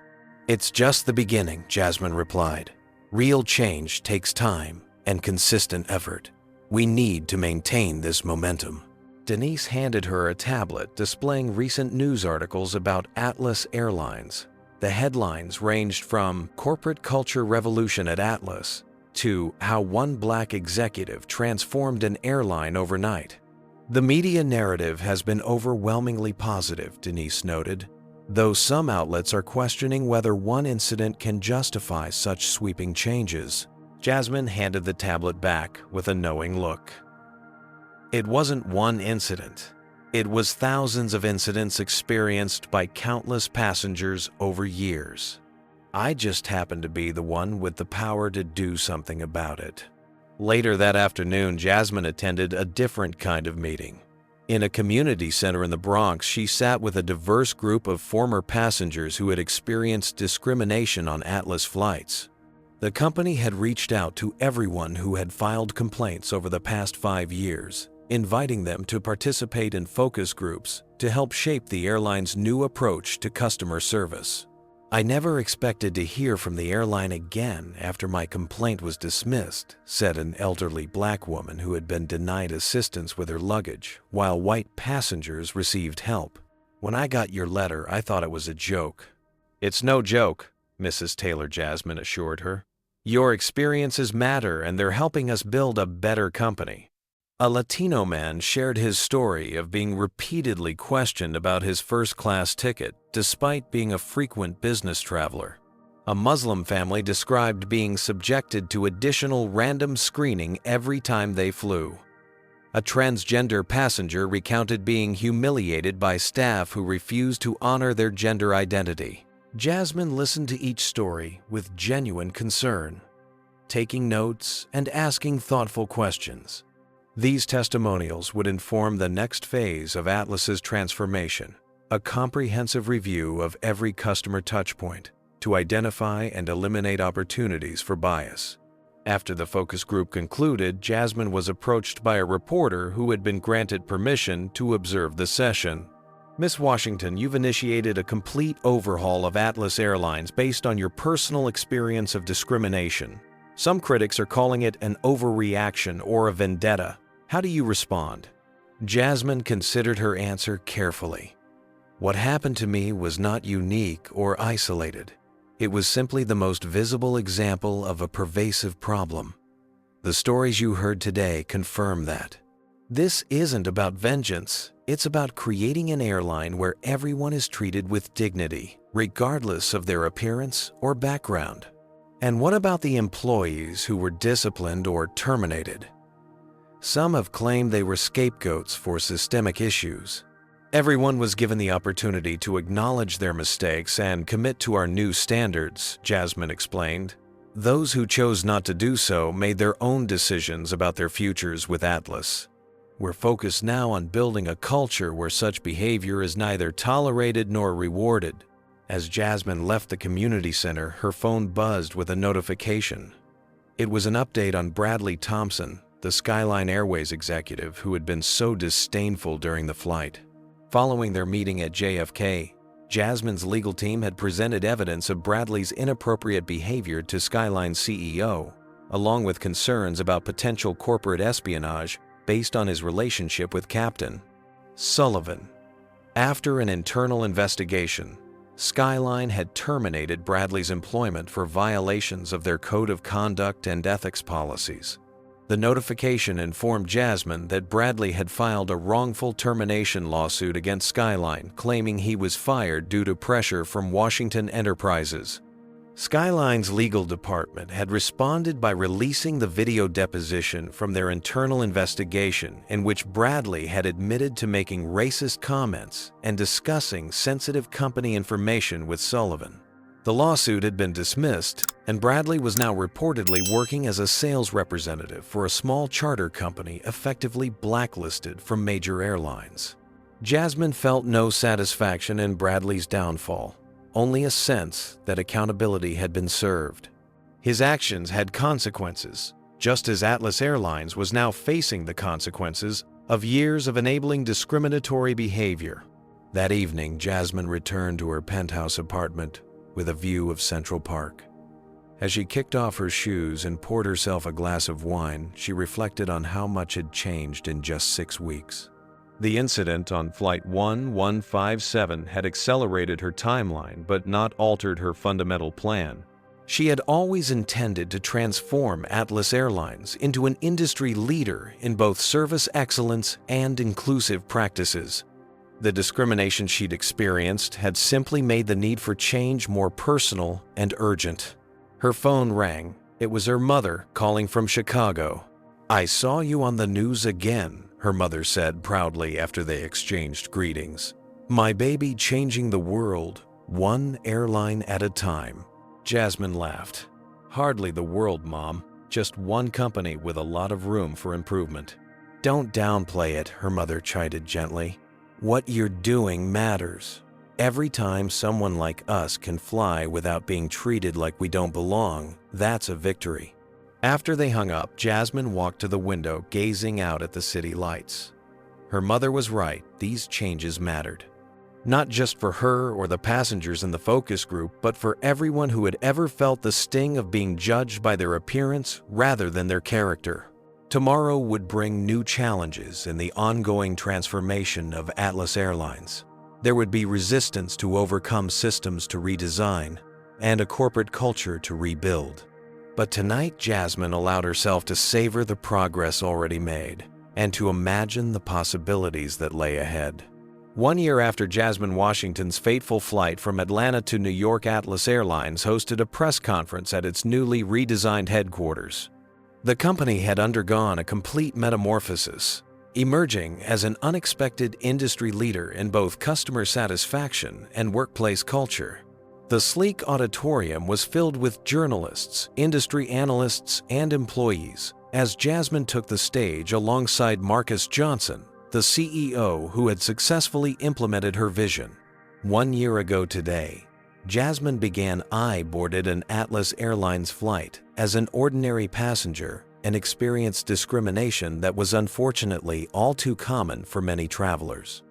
"It's just the beginning," Jasmine replied. "Real change takes time and consistent effort. We need to maintain this momentum." Denise handed her a tablet displaying recent news articles about Atlas Airlines. The headlines ranged from "Corporate Culture Revolution at Atlas" to "How one Black executive transformed an airline overnight." "The media narrative has been overwhelmingly positive," Denise noted, though some outlets are questioning whether one incident can justify such sweeping changes. Jasmine handed the tablet back with a knowing look. It wasn't one incident. It was thousands of incidents experienced by countless passengers over years. I just happened to be the one with the power to do something about it. Later that afternoon, Jasmine attended a different kind of meeting. In a community center in the Bronx, she sat with a diverse group of former passengers who had experienced discrimination on Atlas flights. The company had reached out to everyone who had filed complaints over the past 5 years, inviting them to participate in focus groups to help shape the airline's new approach to customer service. "I never expected to hear from the airline again after my complaint was dismissed," said an elderly Black woman who had been denied assistance with her luggage, while white passengers received help. "When I got your letter, I thought it was a joke." "It's no joke," Mrs. Taylor Jasmine assured her. "Your experiences matter, and they're helping us build a better company." A Latino man shared his story of being repeatedly questioned about his first-class ticket, despite being a frequent business traveler. A Muslim family described being subjected to additional random screening every time they flew. A transgender passenger recounted being humiliated by staff who refused to honor their gender identity. Jasmine listened to each story with genuine concern, taking notes and asking thoughtful questions. These testimonials would inform the next phase of Atlas's transformation, a comprehensive review of every customer touchpoint to identify and eliminate opportunities for bias. After the focus group concluded, Jasmine was approached by a reporter who had been granted permission to observe the session. "Miss Washington, you've initiated a complete overhaul of Atlas Airlines based on your personal experience of discrimination. Some critics are calling it an overreaction or a vendetta. How do you respond?" Jasmine considered her answer carefully. "What happened to me was not unique or isolated. It was simply the most visible example of a pervasive problem. The stories you heard today confirm that. This isn't about vengeance. It's about creating an airline where everyone is treated with dignity, regardless of their appearance or background." "And what about the employees who were disciplined or terminated?" "Some have claimed they were scapegoats for systemic issues. Everyone was given the opportunity to acknowledge their mistakes and commit to our new standards," Jasmine explained. "Those who chose not to do so made their own decisions about their futures with Atlas. We're focused now on building a culture where such behavior is neither tolerated nor rewarded." As Jasmine left the community center, her phone buzzed with a notification. It was an update on Bradley Thompson, the Skyline Airways executive who had been so disdainful during the flight. Following their meeting at JFK, Jasmine's legal team had presented evidence of Bradley's inappropriate behavior to Skyline's CEO, along with concerns about potential corporate espionage based on his relationship with Captain Sullivan. After an internal investigation, Skyline had terminated Bradley's employment for violations of their code of conduct and ethics policies. The notification informed Jasmine that Bradley had filed a wrongful termination lawsuit against Skyline, claiming he was fired due to pressure from Washington Enterprises. Skyline's legal department had responded by releasing the video deposition from their internal investigation in which Bradley had admitted to making racist comments and discussing sensitive company information with Sullivan. The lawsuit had been dismissed, and Bradley was now reportedly working as a sales representative for a small charter company effectively blacklisted from major airlines. Jasmine felt no satisfaction in Bradley's downfall, only a sense that accountability had been served. His actions had consequences, just as Atlas Airlines was now facing the consequences of years of enabling discriminatory behavior. That evening, Jasmine returned to her penthouse apartment with a view of Central Park. As she kicked off her shoes and poured herself a glass of wine, she reflected on how much had changed in just 6 weeks. The incident on Flight 1157 had accelerated her timeline but not altered her fundamental plan. She had always intended to transform Atlas Airlines into an industry leader in both service excellence and inclusive practices. The discrimination she'd experienced had simply made the need for change more personal and urgent. Her phone rang. It was her mother calling from Chicago. "I saw you on the news again," her mother said proudly after they exchanged greetings. "My baby changing the world, one airline at a time." Jasmine laughed. "Hardly the world, Mom. Just one company with a lot of room for improvement." "Don't downplay it," her mother chided gently. "What you're doing matters. Every time someone like us can fly without being treated like we don't belong, that's a victory." After they hung up, Jasmine walked to the window, gazing out at the city lights. Her mother was right, these changes mattered. Not just for her or the passengers in the focus group, but for everyone who had ever felt the sting of being judged by their appearance rather than their character. Tomorrow would bring new challenges in the ongoing transformation of Atlas Airlines. There would be resistance to overcome, systems to redesign, and a corporate culture to rebuild. But tonight, Jasmine allowed herself to savor the progress already made and to imagine the possibilities that lay ahead. 1 year after Jasmine Washington's fateful flight from Atlanta to New York, Atlas Airlines hosted a press conference at its newly redesigned headquarters. The company had undergone a complete metamorphosis, emerging as an unexpected industry leader in both customer satisfaction and workplace culture. The sleek auditorium was filled with journalists, industry analysts, and employees as Jasmine took the stage alongside Marcus Johnson, the CEO who had successfully implemented her vision. 1 year ago today, Jasmine began boarded an Atlas Airlines flight as an ordinary passenger and experienced discrimination that was unfortunately all too common for many travelers.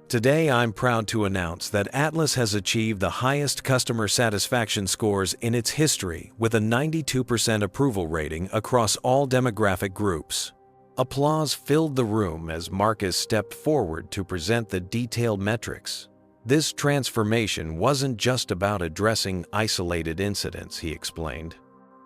Today, I'm proud to announce that Atlas has achieved the highest customer satisfaction scores in its history with a 92% approval rating across all demographic groups. Applause filled the room as Marcus stepped forward to present the detailed metrics. This transformation wasn't just about addressing isolated incidents, he explained.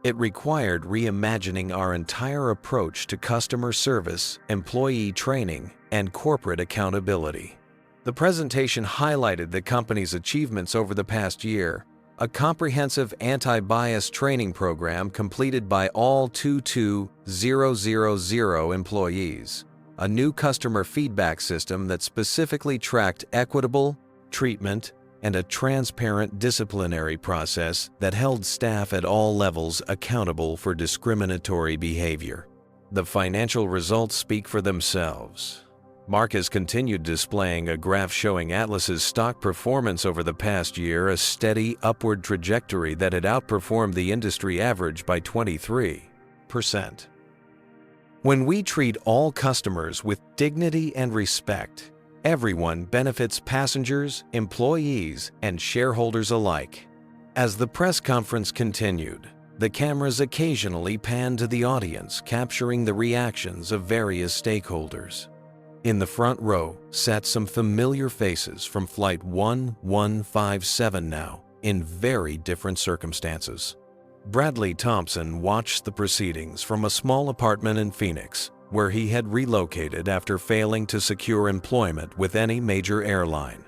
It required reimagining our entire approach to customer service, employee training, and corporate accountability. The presentation highlighted the company's achievements over the past year, a comprehensive anti-bias training program completed by all 22,000 employees, a new customer feedback system that specifically tracked equitable treatment, and a transparent disciplinary process that held staff at all levels accountable for discriminatory behavior. The financial results speak for themselves. Marcus continued displaying a graph showing Atlas's stock performance over the past year, a steady upward trajectory that had outperformed the industry average by 23%. When we treat all customers with dignity and respect, everyone benefits, passengers, employees, and shareholders alike. As the press conference continued, the cameras occasionally panned to the audience, capturing the reactions of various stakeholders. In the front row sat some familiar faces from Flight 1157 now, in very different circumstances. Bradley Thompson watched the proceedings from a small apartment in Phoenix, where he had relocated after failing to secure employment with any major airline.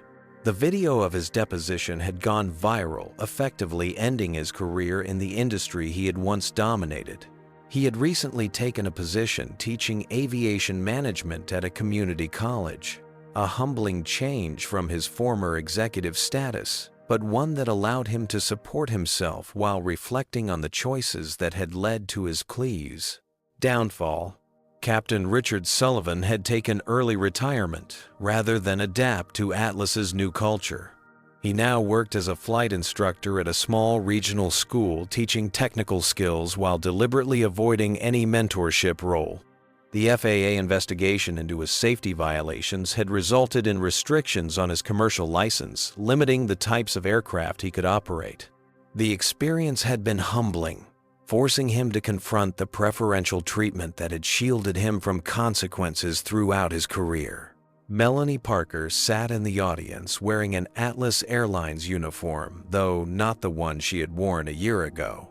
The video of his deposition had gone viral, effectively ending his career in the industry he had once dominated. He had recently taken a position teaching aviation management at a community college, a humbling change from his former executive status, but one that allowed him to support himself while reflecting on the choices that had led to his pleas. Downfall: Captain Richard Sullivan had taken early retirement rather than adapt to Atlas's new culture. He now worked as a flight instructor at a small regional school, teaching technical skills while deliberately avoiding any mentorship role. The FAA investigation into his safety violations had resulted in restrictions on his commercial license, limiting the types of aircraft he could operate. The experience had been humbling, forcing him to confront the preferential treatment that had shielded him from consequences throughout his career. Melanie Parker sat in the audience wearing an Atlas Airlines uniform, though not the one she had worn a year ago.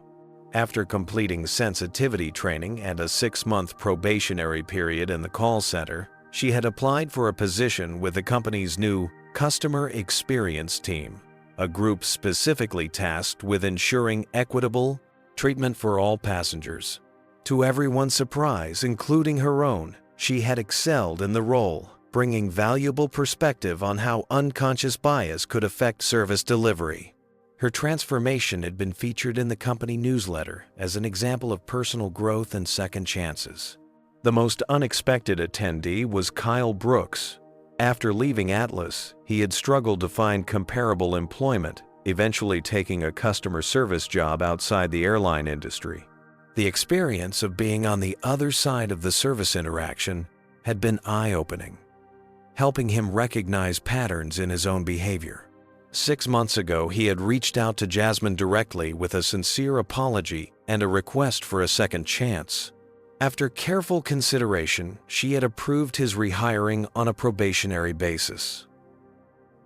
After completing sensitivity training and a 6-month probationary period in the call center, she had applied for a position with the company's new Customer Experience Team, a group specifically tasked with ensuring equitable treatment for all passengers. To everyone's surprise, including her own, she had excelled in the role, bringing valuable perspective on how unconscious bias could affect service delivery. Her transformation had been featured in the company newsletter as an example of personal growth and second chances. The most unexpected attendee was Kyle Brooks. After leaving Atlas, he had struggled to find comparable employment, eventually taking a customer service job outside the airline industry. The experience of being on the other side of the service interaction had been eye-opening, helping him recognize patterns in his own behavior. 6 months ago, he had reached out to Jasmine directly with a sincere apology and a request for a second chance. After careful consideration, she had approved his rehiring on a probationary basis.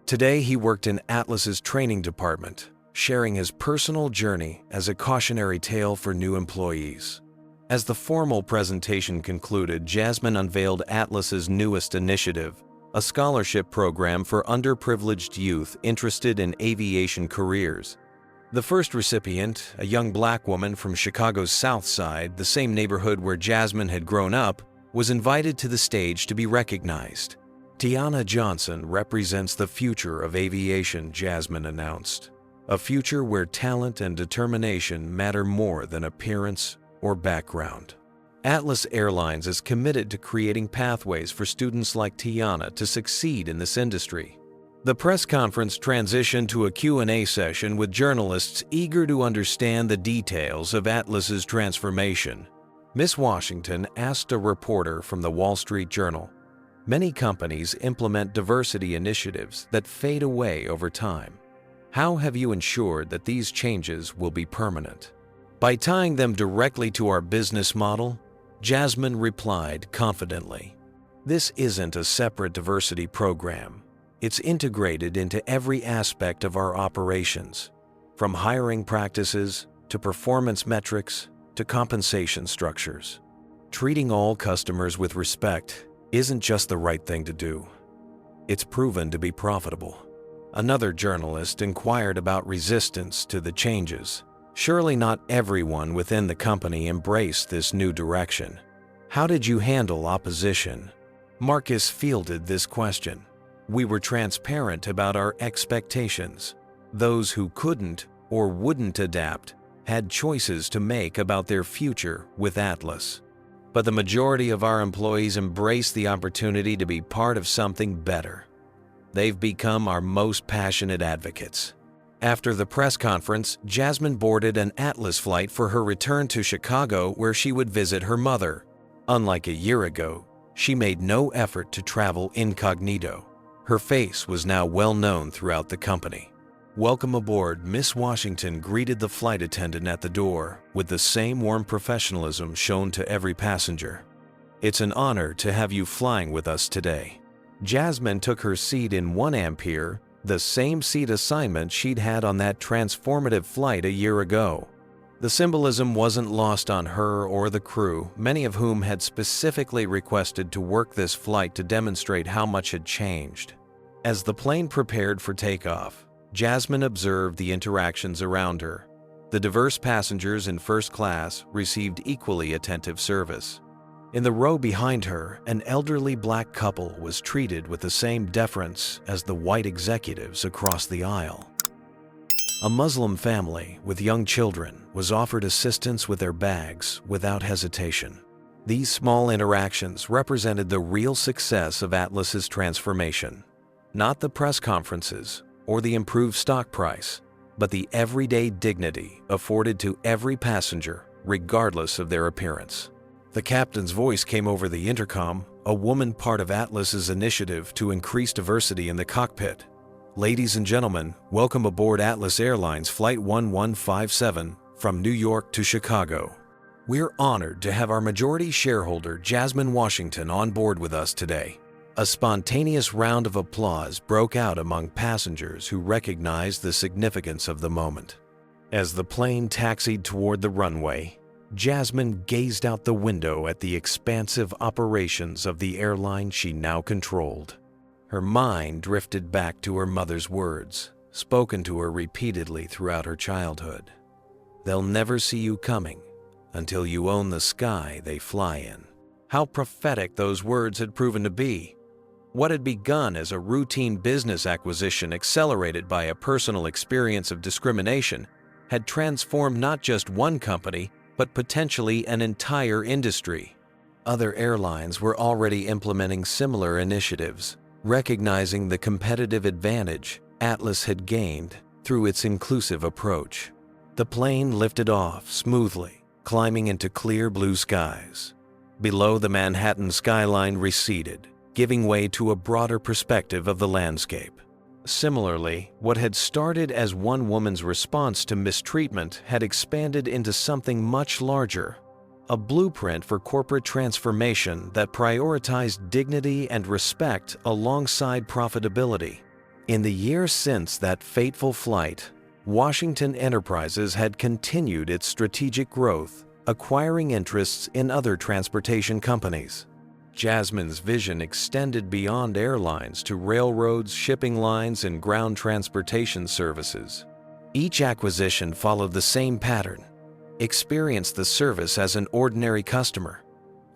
Today, he worked in Atlas's training department, sharing his personal journey as a cautionary tale for new employees. As the formal presentation concluded, Jasmine unveiled Atlas's newest initiative, a scholarship program for underprivileged youth interested in aviation careers. The first recipient, a young black woman from Chicago's South Side, the same neighborhood where Jasmine had grown up, was invited to the stage to be recognized. Tiana Johnson represents the future of aviation, Jasmine announced. A future where talent and determination matter more than appearance or background. Atlas Airlines is committed to creating pathways for students like Tiana to succeed in this industry. The press conference transitioned to a Q&A session with journalists eager to understand the details of Atlas's transformation. Ms. Washington asked a reporter from the Wall Street Journal, "Many companies implement diversity initiatives that fade away over time. How have you ensured that these changes will be permanent?" By tying them directly to our business model, Jasmine replied confidently, "This isn't a separate diversity program. It's integrated into every aspect of our operations, from hiring practices to performance metrics to compensation structures. Treating all customers with respect isn't just the right thing to do. It's proven to be profitable." Another journalist inquired about resistance to the changes. Surely not everyone within the company embraced this new direction. How did you handle opposition? Marcus fielded this question. "We were transparent about our expectations. Those who couldn't or wouldn't adapt had choices to make about their future with Atlas. But the majority of our employees embraced the opportunity to be part of something better. They've become our most passionate advocates." After the press conference, Jasmine boarded an Atlas flight for her return to Chicago, where she would visit her mother. Unlike a year ago, she made no effort to travel incognito. Her face was now well known throughout the company. "Welcome aboard," Miss Washington greeted the flight attendant at the door with the same warm professionalism shown to every passenger. It's an honor to have you flying with us today." Jasmine took her seat in 1 Ampere, the same seat assignment she'd had on that transformative flight a year ago. The symbolism wasn't lost on her or the crew, many of whom had specifically requested to work this flight to demonstrate how much had changed. As the plane prepared for takeoff, Jasmine observed the interactions around her. The diverse passengers in first class received equally attentive service. In the row behind her, an elderly black couple was treated with the same deference as the white executives across the aisle. A Muslim family with young children was offered assistance with their bags without hesitation. These small interactions represented the real success of Atlas's transformation. Not the press conferences or the improved stock price, but the everyday dignity afforded to every passenger, regardless of their appearance. The captain's voice came over the intercom, a woman part of Atlas's initiative to increase diversity in the cockpit. "Ladies and gentlemen, welcome aboard Atlas Airlines Flight 1157 from New York to Chicago. We're honored to have our majority shareholder, Jasmine Washington, on board with us today." A spontaneous round of applause broke out among passengers who recognized the significance of the moment. As the plane taxied toward the runway, Jasmine gazed out the window at the expansive operations of the airline she now controlled. Her mind drifted back to her mother's words, spoken to her repeatedly throughout her childhood. "They'll never see you coming until you own the sky they fly in." How prophetic those words had proven to be. What had begun as a routine business acquisition accelerated by a personal experience of discrimination had transformed not just one company, but potentially an entire industry. Other airlines were already implementing similar initiatives, recognizing the competitive advantage Atlas had gained through its inclusive approach. The plane lifted off smoothly, climbing into clear blue skies. Below, the Manhattan skyline receded, giving way to a broader perspective of the landscape. Similarly, what had started as one woman's response to mistreatment had expanded into something much larger, a blueprint for corporate transformation that prioritized dignity and respect alongside profitability. In the years since that fateful flight, Washington Enterprises had continued its strategic growth, acquiring interests in other transportation companies. Jasmine's vision extended beyond airlines to railroads, shipping lines, and ground transportation services. Each acquisition followed the same pattern: experience the service as an ordinary customer,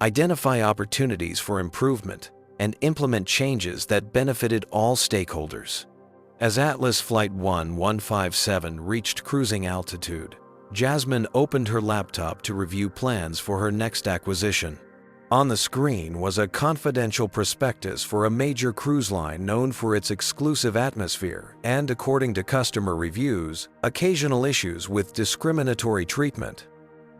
identify opportunities for improvement, and implement changes that benefited all stakeholders. As Atlas Flight 1157 reached cruising altitude, Jasmine opened her laptop to review plans for her next acquisition. On the screen was a confidential prospectus for a major cruise line known for its exclusive atmosphere and, according to customer reviews, occasional issues with discriminatory treatment.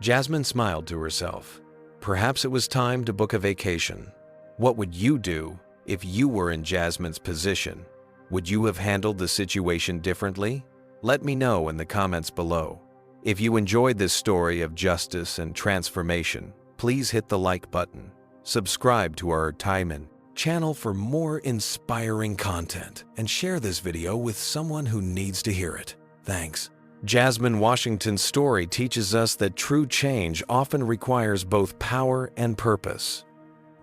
Jasmine smiled to herself. Perhaps it was time to book a vacation. What would you do if you were in Jasmine's position? Would you have handled the situation differently? Let me know in the comments below. If you enjoyed this story of justice and transformation, please hit the like button. Subscribe to our Timon channel for more inspiring content, and share this video with someone who needs to hear it. Thanks. Jasmine Washington's story teaches us that true change often requires both power and purpose.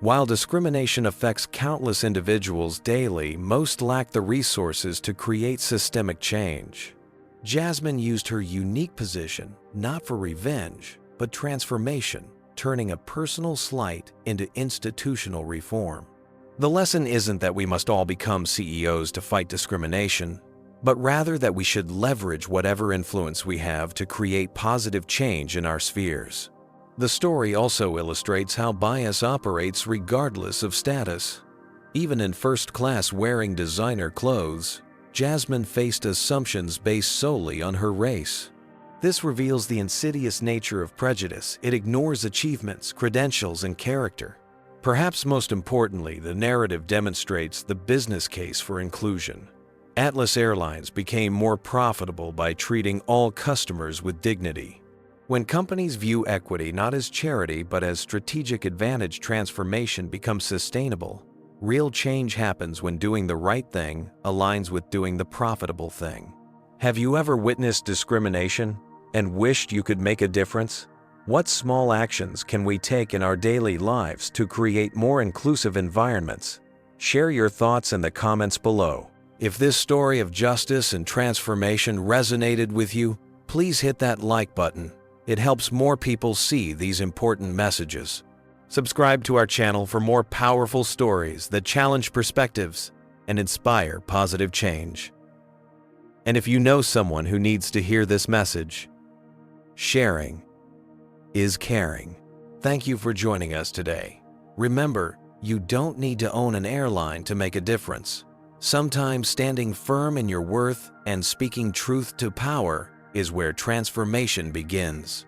While discrimination affects countless individuals daily, most lack the resources to create systemic change. Jasmine used her unique position not for revenge, but transformation, turning a personal slight into institutional reform. The lesson isn't that we must all become CEOs to fight discrimination, but rather that we should leverage whatever influence we have to create positive change in our spheres. The story also illustrates how bias operates regardless of status. Even in first class wearing designer clothes, Jasmine faced assumptions based solely on her race. This reveals the insidious nature of prejudice. It ignores achievements, credentials, and character. Perhaps most importantly, the narrative demonstrates the business case for inclusion. Atlas Airlines became more profitable by treating all customers with dignity. When companies view equity not as charity but as strategic advantage, transformation becomes sustainable. Real change happens when doing the right thing aligns with doing the profitable thing. Have you ever witnessed discrimination and wished you could make a difference? What small actions can we take in our daily lives to create more inclusive environments? Share your thoughts in the comments below. If this story of justice and transformation resonated with you, please hit that like button. It helps more people see these important messages. Subscribe to our channel for more powerful stories that challenge perspectives and inspire positive change. And if you know someone who needs to hear this message, sharing is caring. Thank you for joining us today. Remember, you don't need to own an airline to make a difference. Sometimes standing firm in your worth and speaking truth to power is where transformation begins.